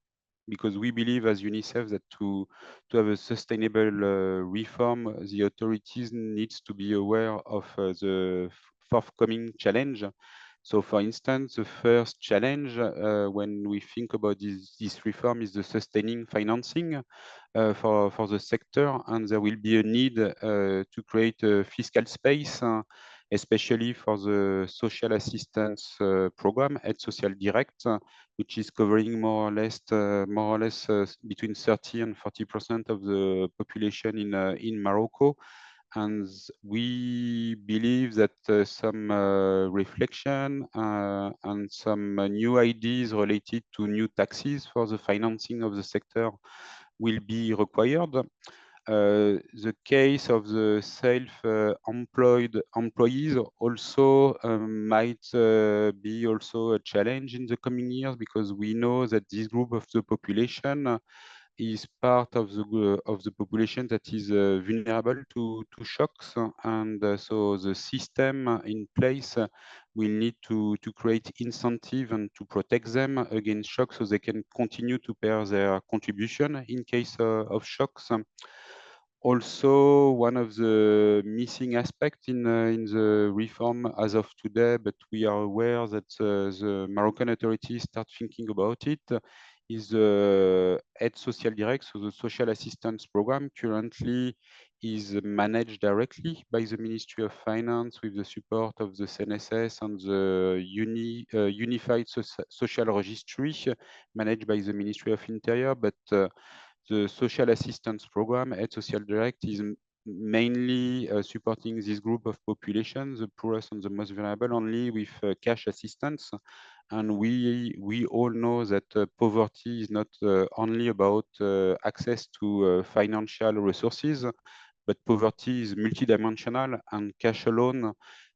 because we believe as UNICEF that to have a sustainable reform, the authorities needs to be aware of the forthcoming challenge. So, for instance, the first challenge when we think about this reform is the sustaining financing for the sector, and there will be a need to create a fiscal space, especially for the social assistance program, Aide Sociale Directe, which is covering more or less between 30 and 40% of the population in Morocco. And we believe that some reflection and some new ideas related to new taxes for the financing of the sector will be required. The case of the self-employed employees also might be also a challenge in the coming years, because we know that this group of the population is part of the population that is vulnerable to shocks, and so the system in place will need to create incentive and to protect them against shocks, so they can continue to pay their contribution in case of shocks. Also, one of the missing aspects in the reform as of today, but we are aware that the Moroccan authorities start thinking about it, is the Aide Sociale Directe, so the social assistance program currently is managed directly by the Ministry of Finance with the support of the CNSS and the Unified Social Registry managed by the Ministry of Interior, but the social assistance program, Aide Sociale Directe, is mainly supporting this group of population, the poorest and the most vulnerable, only with cash assistance. And we all know that poverty is not only about access to financial resources, but poverty is multidimensional, and cash alone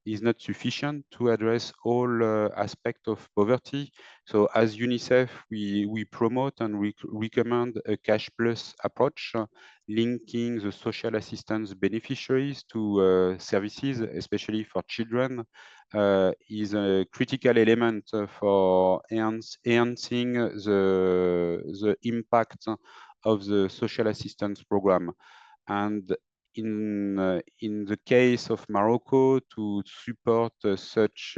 is not sufficient to address all aspects of poverty. So as UNICEF, we promote and recommend a cash plus approach, linking the social assistance beneficiaries to services, especially for children, is a critical element for enhancing the impact of the social assistance program. And in the case of Morocco, to support such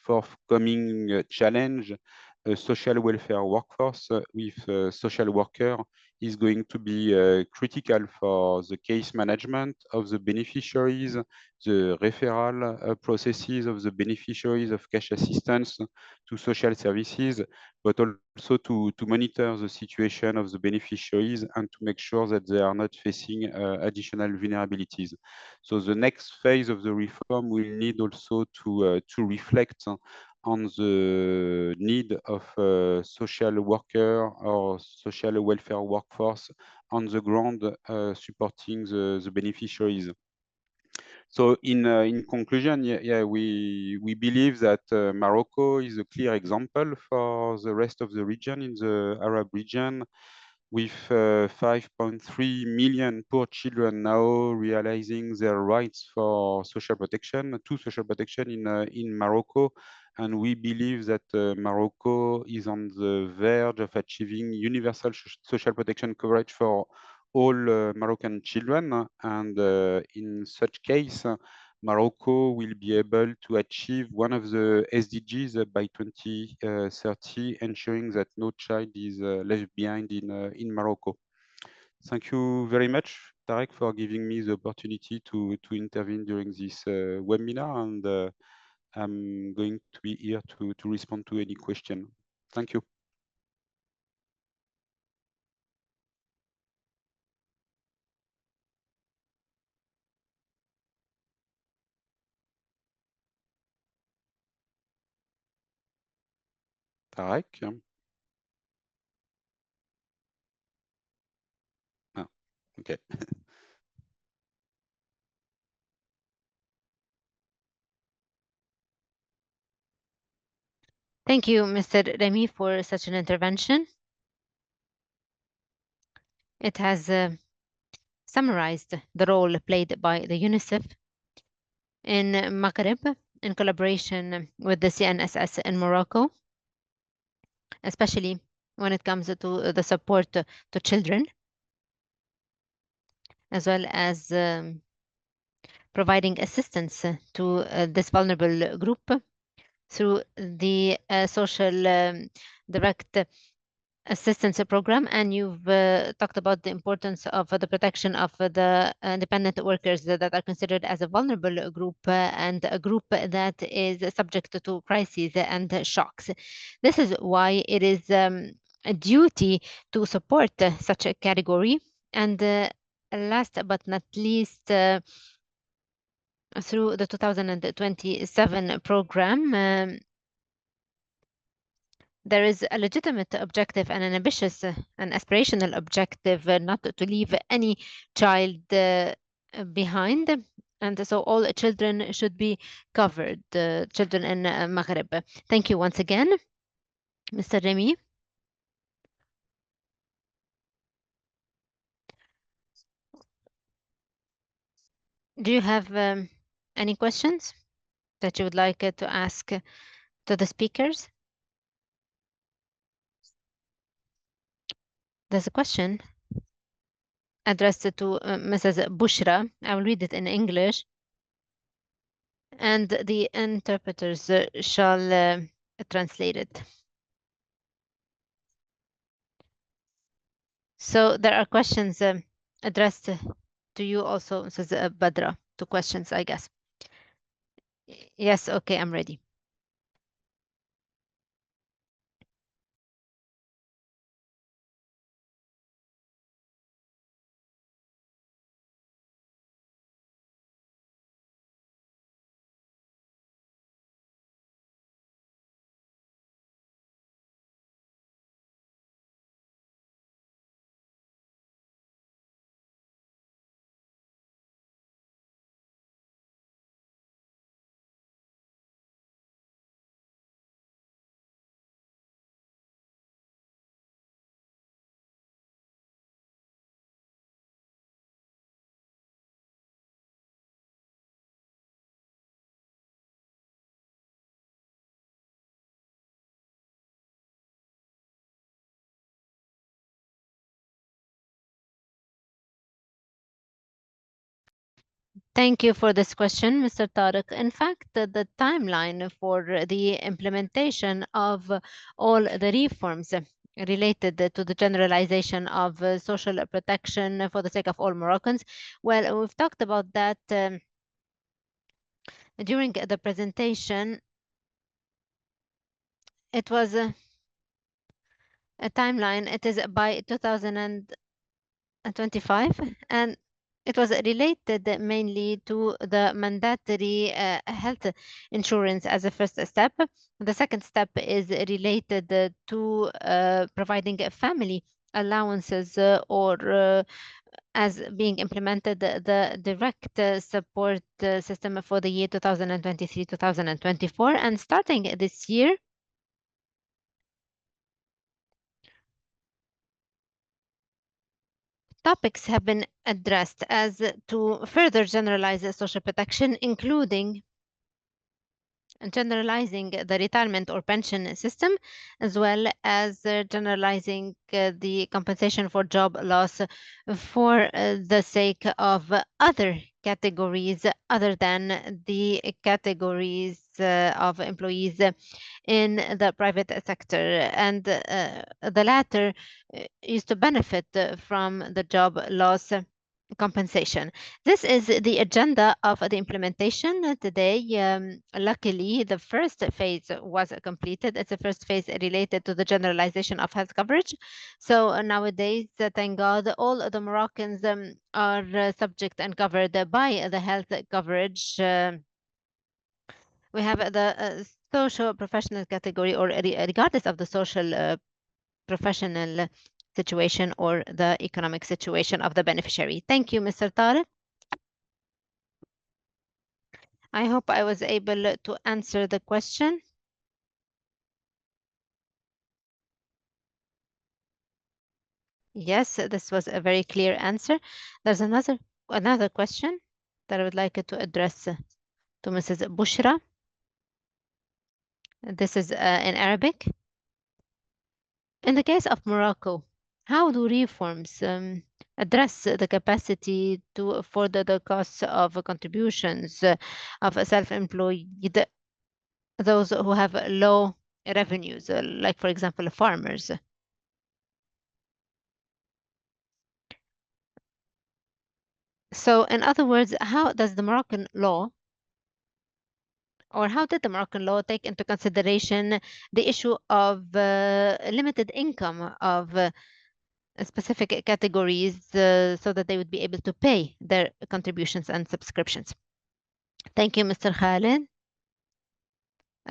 forthcoming challenge, a social welfare workforce with social worker is going to be critical for the case management of the beneficiaries, the referral processes of the beneficiaries of cash assistance to social services, but also to monitor the situation of the beneficiaries and to make sure that they are not facing additional vulnerabilities. So the next phase of the reform will need also to reflect on the need of social worker or social welfare workforce on the ground supporting the beneficiaries. So in conclusion, we believe that Morocco is a clear example for the rest of the region, in the Arab region, with 5.3 million poor children now realizing their rights for social protection, to social protection in Morocco. And we believe that Morocco is on the verge of achieving universal social protection coverage for all Moroccan children. And in such case, Morocco will be able to achieve one of the SDGs by 2030, ensuring that no child is left behind in Morocco. Thank you very much, Tarek, for giving me the opportunity to intervene during this webinar, and I'm going to be here to respond to any question. Thank you. Tarek? Ah, okay. Thank you, Mr. Remy, for such an intervention. It has summarized the role played by the UNICEF in Maghreb in collaboration with the CNSS in Morocco, especially when it comes to the support to children, as well as providing assistance to this vulnerable group through the social direct assistance program. And you've talked about the importance of the protection of the independent workers that are considered as a vulnerable group and a group that is subject to crises and shocks. This is why it is a duty to support such a category. And last but not least, through the 2027 program, there is a legitimate objective and an ambitious and aspirational objective not to leave any child behind. And so all children should be covered, children in Maghreb. Thank you once again, Mr. Remy. Do you have any questions that you would like to ask to the speakers? There's a question addressed to Mrs. Bochra. I will read it in English, and the interpreters shall translate it. So there are questions addressed to you also, says Badra. Two questions, I guess. Yes, okay, I'm ready. Thank you for this question, Mr. Tarek. In fact, the timeline for the implementation of all the reforms related to the generalization of social protection for the sake of all Moroccans, well, we've talked about that during the presentation. It was a timeline. It is by 2025, and it was related mainly to the mandatory health insurance as a first step. The second step is related to providing family allowances or as being implemented the direct support system for the year 2023-2024. And starting this year, topics have been addressed as to further generalize social protection, including generalizing the retirement or pension system, as well as generalizing the compensation for job loss for the sake of other categories other than the categories of employees in the private sector. And the latter used to benefit from the job loss compensation. This is the agenda of the implementation today. Luckily, the first phase was completed. It's the first phase related to the generalization of health coverage. So nowadays, thank God, all the Moroccans are subject and covered by the health coverage. We have the social professional category, or regardless of the social professional situation or the economic situation of the beneficiary. Thank you, Mr. Tarek. I hope I was able to answer the question. Yes, this was a very clear answer. There's another question that I would like to address to Mrs. Bochra. This is in Arabic. In the case of Morocco, how do reforms address the capacity to afford the costs of contributions of self-employed, those who have low revenues, like, for example, farmers? So, in other words, how does the Moroccan law, or how did the Moroccan law take into consideration the issue of limited income of specific categories so that they would be able to pay their contributions and subscriptions? Thank you, Mr. Khalid.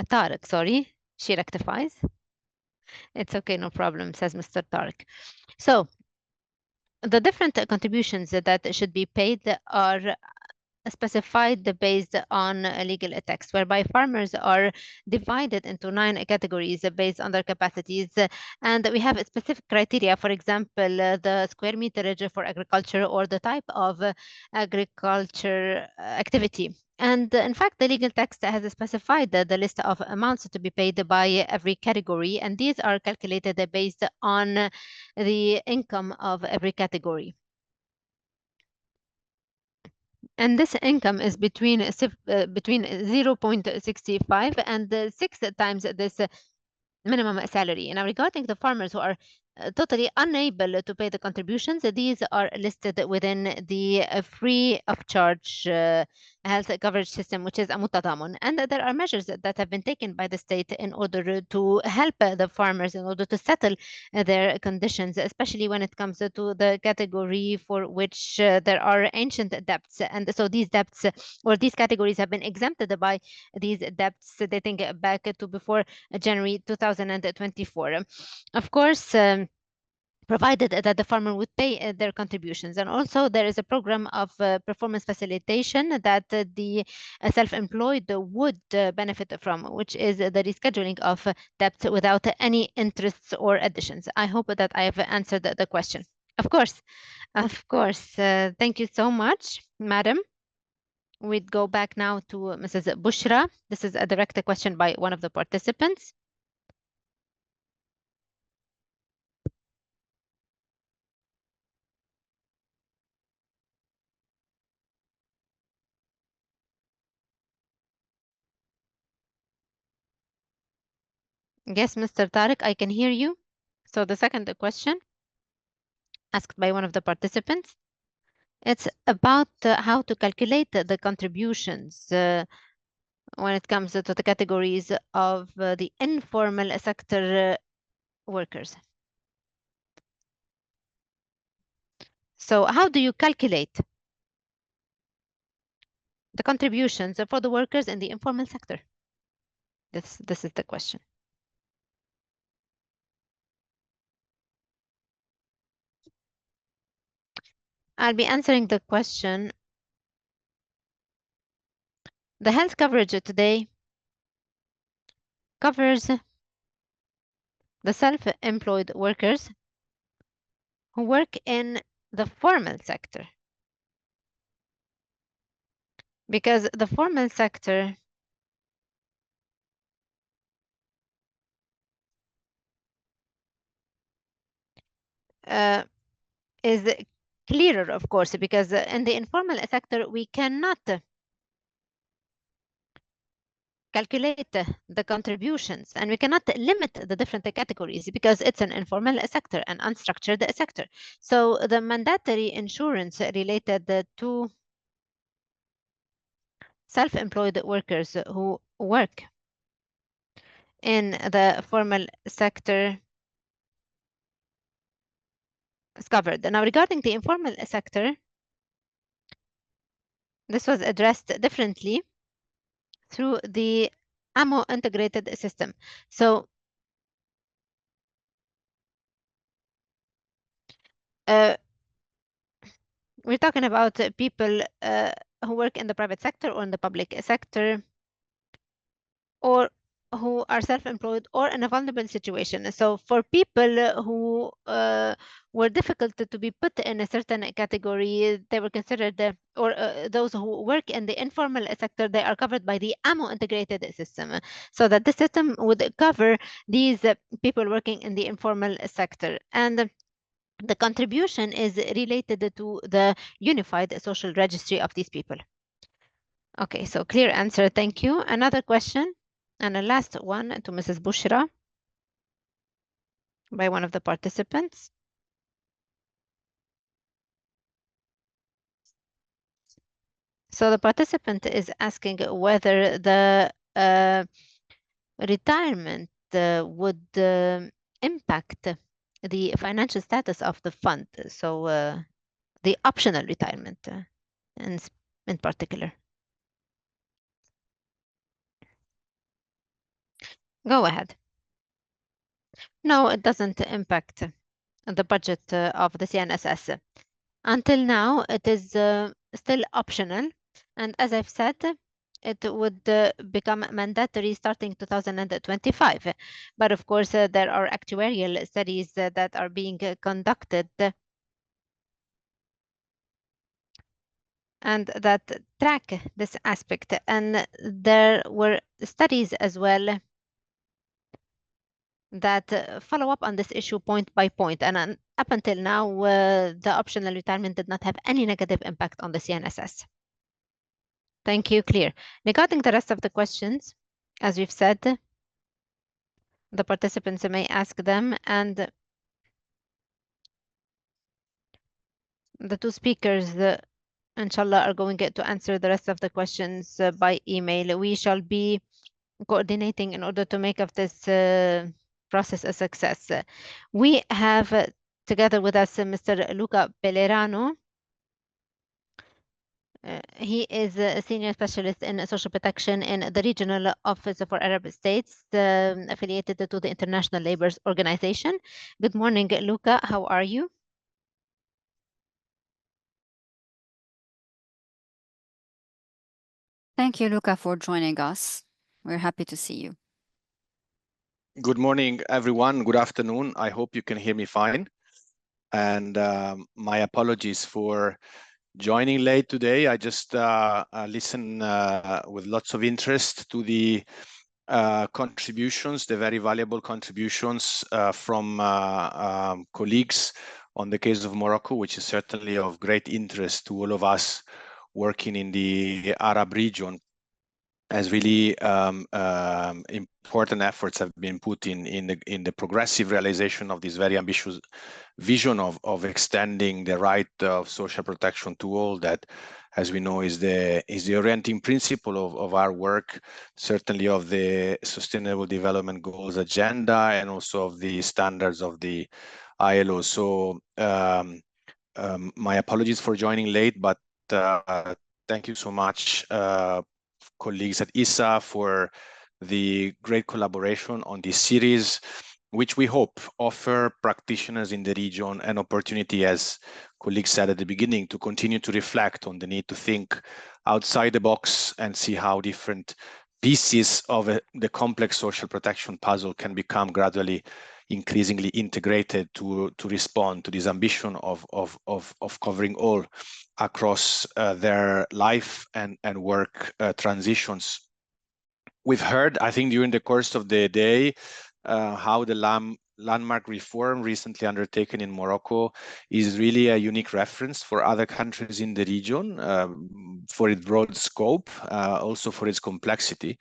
Tarek, sorry, she rectifies. It's okay, no problem, says Mr. Tarek. So, the different contributions that should be paid are specified based on legal text, whereby farmers are divided into 9 categories based on their capacities, and we have specific criteria, for example, the square meterage for agriculture or the type of agriculture activity. And in fact, the legal text has specified the list of amounts to be paid by every category, and these are calculated based on the income of every category. And this income is between 0.65 and 6 times this minimum salary. Now, regarding the farmers who are totally unable to pay the contributions, these are listed within the free of charge health coverage system, which is a mutadamun. And there are measures that have been taken by the state in order to help the farmers, in order to settle their conditions, especially when it comes to the category for which there are ancient debts. And so these debts or these categories have been exempted by these debts dating back to before January 2024. Of course, provided that the farmer would pay their contributions. And also there is a program of performance facilitation that the self-employed would benefit from, which is the rescheduling of debts without any interests or additions. I hope that I have answered the question. Of course. Thank you so much, madam. We'd go back now to Mrs. Bochra. This is a direct question by one of the participants. Yes, Mr. Tarek, I can hear you. So the second question asked by one of the participants, it's about how to calculate the contributions when it comes to the categories of the informal sector workers. So how do you calculate the contributions for the workers in the informal sector? This is the question. I'll be answering the question. The health coverage today covers the self-employed workers who work in the formal sector, because the formal sector is clearer, of course, because in the informal sector, we cannot calculate the contributions, and we cannot limit the different categories because it's an informal sector, an unstructured sector. So the mandatory insurance related to self-employed workers who work in the formal sector is covered. Now, regarding the informal sector, this was addressed differently through the AMO integrated system. So we're talking about people who work in the private sector or in the public sector, or who are self-employed or in a vulnerable situation. So for people who were difficult to be put in a certain category. They were considered, those who work in the informal sector, they are covered by the AMO integrated system, so that the system would cover these people working in the informal sector. And the contribution is related to the unified social registry of these people. Okay, so clear answer. Thank you. Another question, and a last one to Mrs. Bochra by one of the participants. So the participant is asking whether the retirement would impact the financial status of the fund. So the optional retirement in particular. Go ahead. No, it doesn't impact the budget of the CNSS. Until now, it is still optional. And as I've said, it would become mandatory starting 2025. But of course, there are actuarial studies that are being conducted and that track this aspect. And there were studies as well that follow up on this issue point by point. And up until now, the optional retirement did not have any negative impact on the CNSS. Thank you, clear. Regarding the rest of the questions, as we've said, the participants may ask them, and the two speakers, inshallah, are going to answer the rest of the questions by email. We shall be coordinating in order to make of this process a success. We have together with us Mr. Luca Pellerano. He is a senior specialist in social protection in the Regional Office for Arab States, affiliated to the International Labour Organization. Good morning, Luca. How are you? Thank you, Luca, for joining us. We're happy to see you. Good morning, everyone. Good afternoon. I hope you can hear me fine. And my apologies for joining late today. I just listened with lots of interest to the contributions, the very valuable contributions from colleagues on the case of Morocco, which is certainly of great interest to all of us working in the Arab region, as really important efforts have been put in the progressive realization of this very ambitious vision of extending the right of social protection to all, that, as we know, is the orienting principle of our work, certainly of the Sustainable Development Goals agenda and also of the standards of the ILO. So my apologies for joining late, but thank you so much, colleagues at ISSA, for the great collaboration on this series, which we hope offer practitioners in the region an opportunity, as colleagues said at the beginning, to continue to reflect on the need to think outside the box and see how different pieces of the complex social protection puzzle can become gradually increasingly integrated to respond to this ambition of covering all across their life and work transitions. We've heard, I think, during the course of the day, how the landmark reform recently undertaken in Morocco is really a unique reference for other countries in the region, for its broad scope, also for its complexity.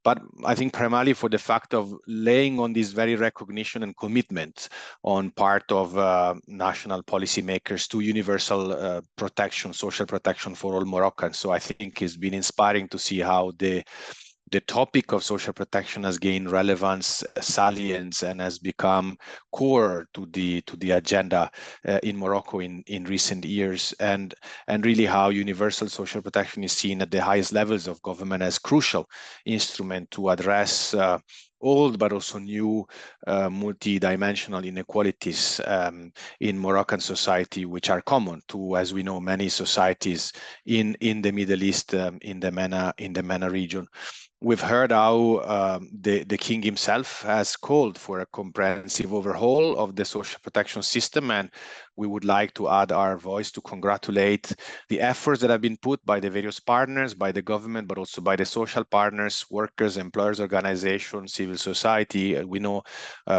But I think primarily for the fact of laying on this very recognition and commitment on part of national policymakers to universal protection, social protection for all Moroccans. So I think it's been inspiring to see how the topic of social protection has gained relevance, salience, and has become core to the agenda in Morocco in recent years, and really how universal social protection is seen at the highest levels of government as crucial instrument to address old but also new multi-dimensional inequalities in Moroccan society, which are common to, as we know, many societies in the Middle East, in the MENA region. We've heard how the king himself has called for a comprehensive overhaul of the social protection system, and we would like to add our voice to congratulate the efforts that have been put by the various partners, by the government, but also by the social partners, workers, employers, organizations, civil society. We know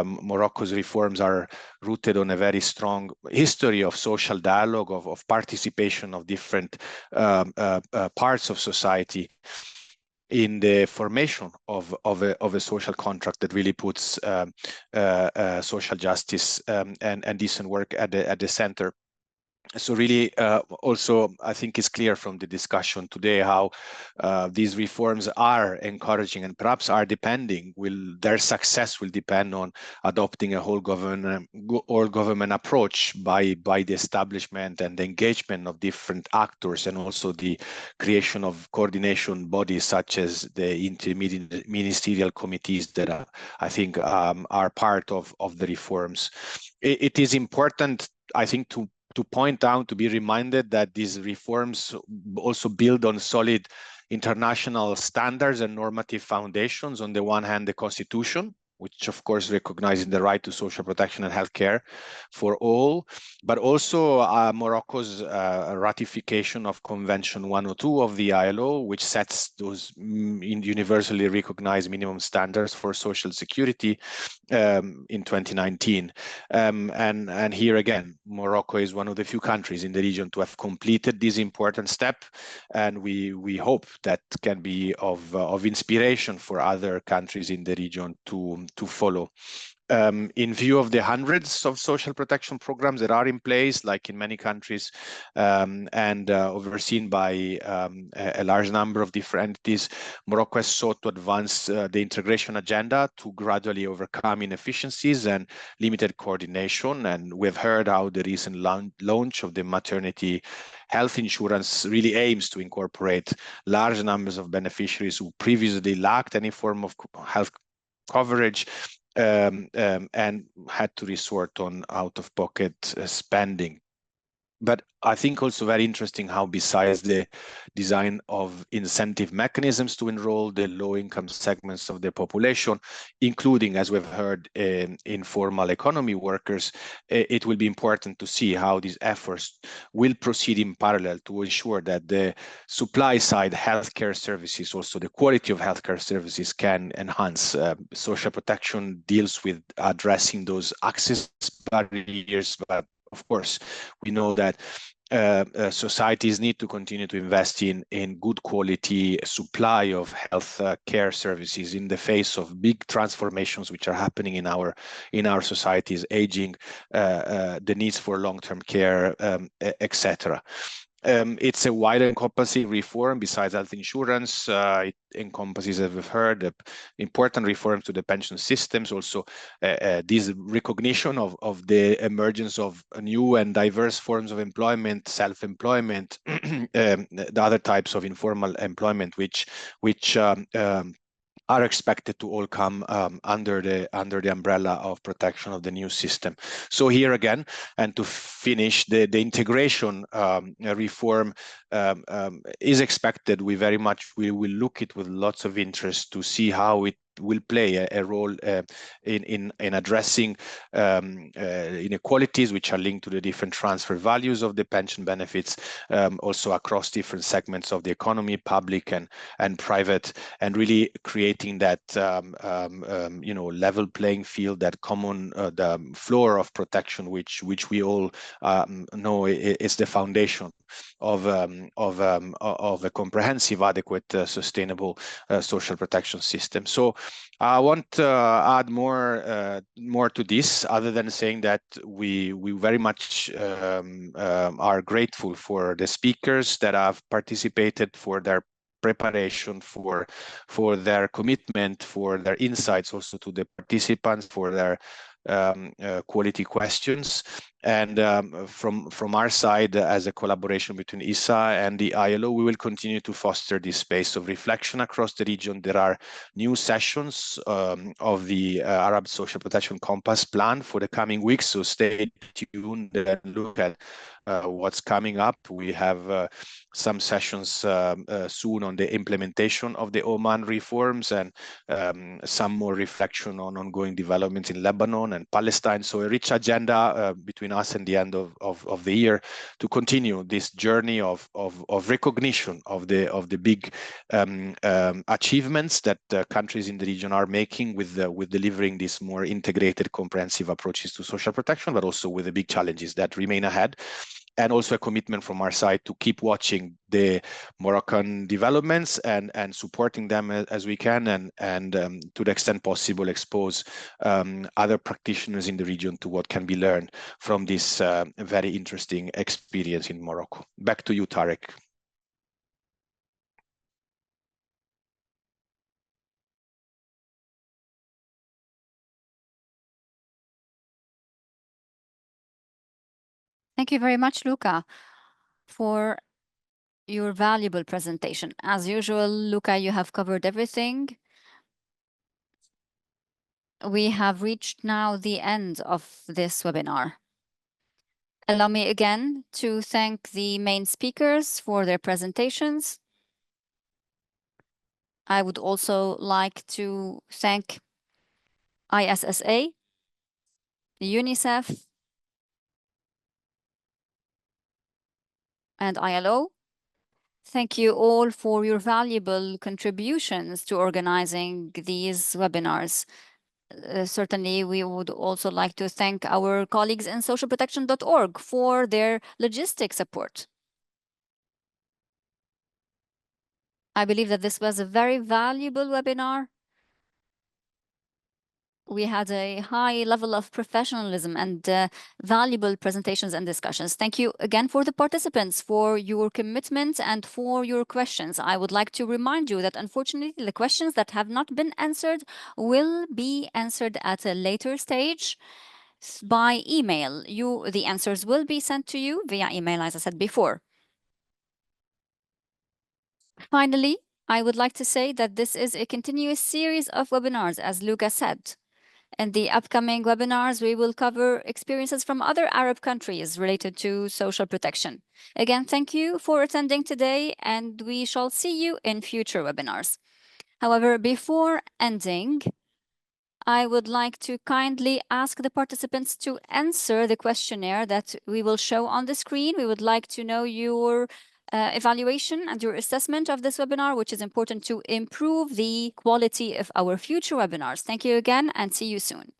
Morocco's reforms are rooted on a very strong history of social dialogue, of participation of different parts of society in the formation of a social contract that really puts social justice and decent work at the center. So really, also, I think it's clear from the discussion today how these reforms are encouraging and perhaps are depending, their success will depend on adopting a whole government approach by the establishment and the engagement of different actors, and also the creation of coordination bodies such as the intermediate ministerial committees that I think are part of the reforms. It is important, I think, to point out, to be reminded that these reforms also build on solid international standards and normative foundations. On the one hand, the Constitution, which of course recognizes the right to social protection and healthcare for all, but also Morocco's ratification of Convention 102 of the ILO, which sets those universally recognized minimum standards for social security in 2019. And here again, Morocco is one of the few countries in the region to have completed this important step, and we hope that can be of inspiration for other countries in the region to follow. In view of the hundreds of social protection programs that are in place, like in many countries, and overseen by a large number of different entities, Morocco has sought to advance the integration agenda to gradually overcome inefficiencies and limited coordination. And we've heard how the recent launch of the maternity health insurance really aims to incorporate large numbers of beneficiaries who previously lacked any form of health coverage and had to resort on out-of-pocket spending. But I think also very interesting how, besides the design of incentive mechanisms to enroll the low-income segments of the population, including, as we've heard, informal economy workers, it will be important to see how these efforts will proceed in parallel to ensure that the supply side healthcare services, also the quality of healthcare services, can enhance. Social protection deals with addressing those access barriers, but of course, we know that societies need to continue to invest in good quality supply of health care services in the face of big transformations which are happening in our societies, aging, the needs for long-term care, etc. It's a wide encompassing reform. Besides health insurance, it encompasses, as we've heard, important reforms to the pension systems, also this recognition of the emergence of new and diverse forms of employment, self-employment, the other types of informal employment, which are expected to all come under the umbrella of protection of the new system. So here again, and to finish, the integration reform is expected. We will look it with lots of interest to see how it will play a role in addressing inequalities which are linked to the different transfer values of the pension benefits, also across different segments of the economy, public and private, and really creating that level playing field, that common the floor of protection, which we all know is the foundation of a comprehensive, adequate, sustainable social protection system. So I want to add more to this, other than saying that we very much are grateful for the speakers that have participated, for their preparation, for their commitment, for their insights, also to the participants, for their quality questions. And from our side, as a collaboration between ISSA and the ILO, we will continue to foster this space of reflection across the region. There are new sessions of the Arab Social Protection Compass plan for the coming weeks, so stay tuned and look at what's coming up. We have some sessions soon on the implementation of the Oman reforms, and some more reflection on ongoing developments in Lebanon and Palestine. So a rich agenda between us and the end of the year to continue this journey of recognition of the big achievements that countries in the region are making with delivering these more integrated, comprehensive approaches to social protection, but also with the big challenges that remain ahead. And also a commitment from our side to keep watching the Moroccan developments and supporting them as we can, and to the extent possible expose other practitioners in the region to what can be learned from this very interesting experience in Morocco. Back to you, Tarek. Thank you very much, Luca, for your valuable presentation. As usual, Luca, you have covered everything. We have reached now the end of this webinar. Allow me again to thank the main speakers for their presentations. I would also like to thank ISSA, UNICEF, and ILO. Thank you all for your valuable contributions to organizing these webinars. Certainly, we would also like to thank our colleagues in socialprotection.org for their logistic support. I believe that this was a very valuable webinar. We had a high level of professionalism and valuable presentations and discussions. Thank you again for the participants, for your commitment and for your questions. I would like to remind you that unfortunately the questions that have not been answered will be answered at a later stage by email. The answers will be sent to you via email, as I said before. Finally, I would like to say that this is a continuous series of webinars, as Luca said. In the upcoming webinars, we will cover experiences from other Arab countries related to social protection. Again, thank you for attending today, and we shall see you in future webinars. However, before ending, I would like to kindly ask the participants to answer the questionnaire that we will show on the screen. We would like to know your evaluation and your assessment of this webinar, which is important to improve the quality of our future webinars. Thank you again, and see you soon.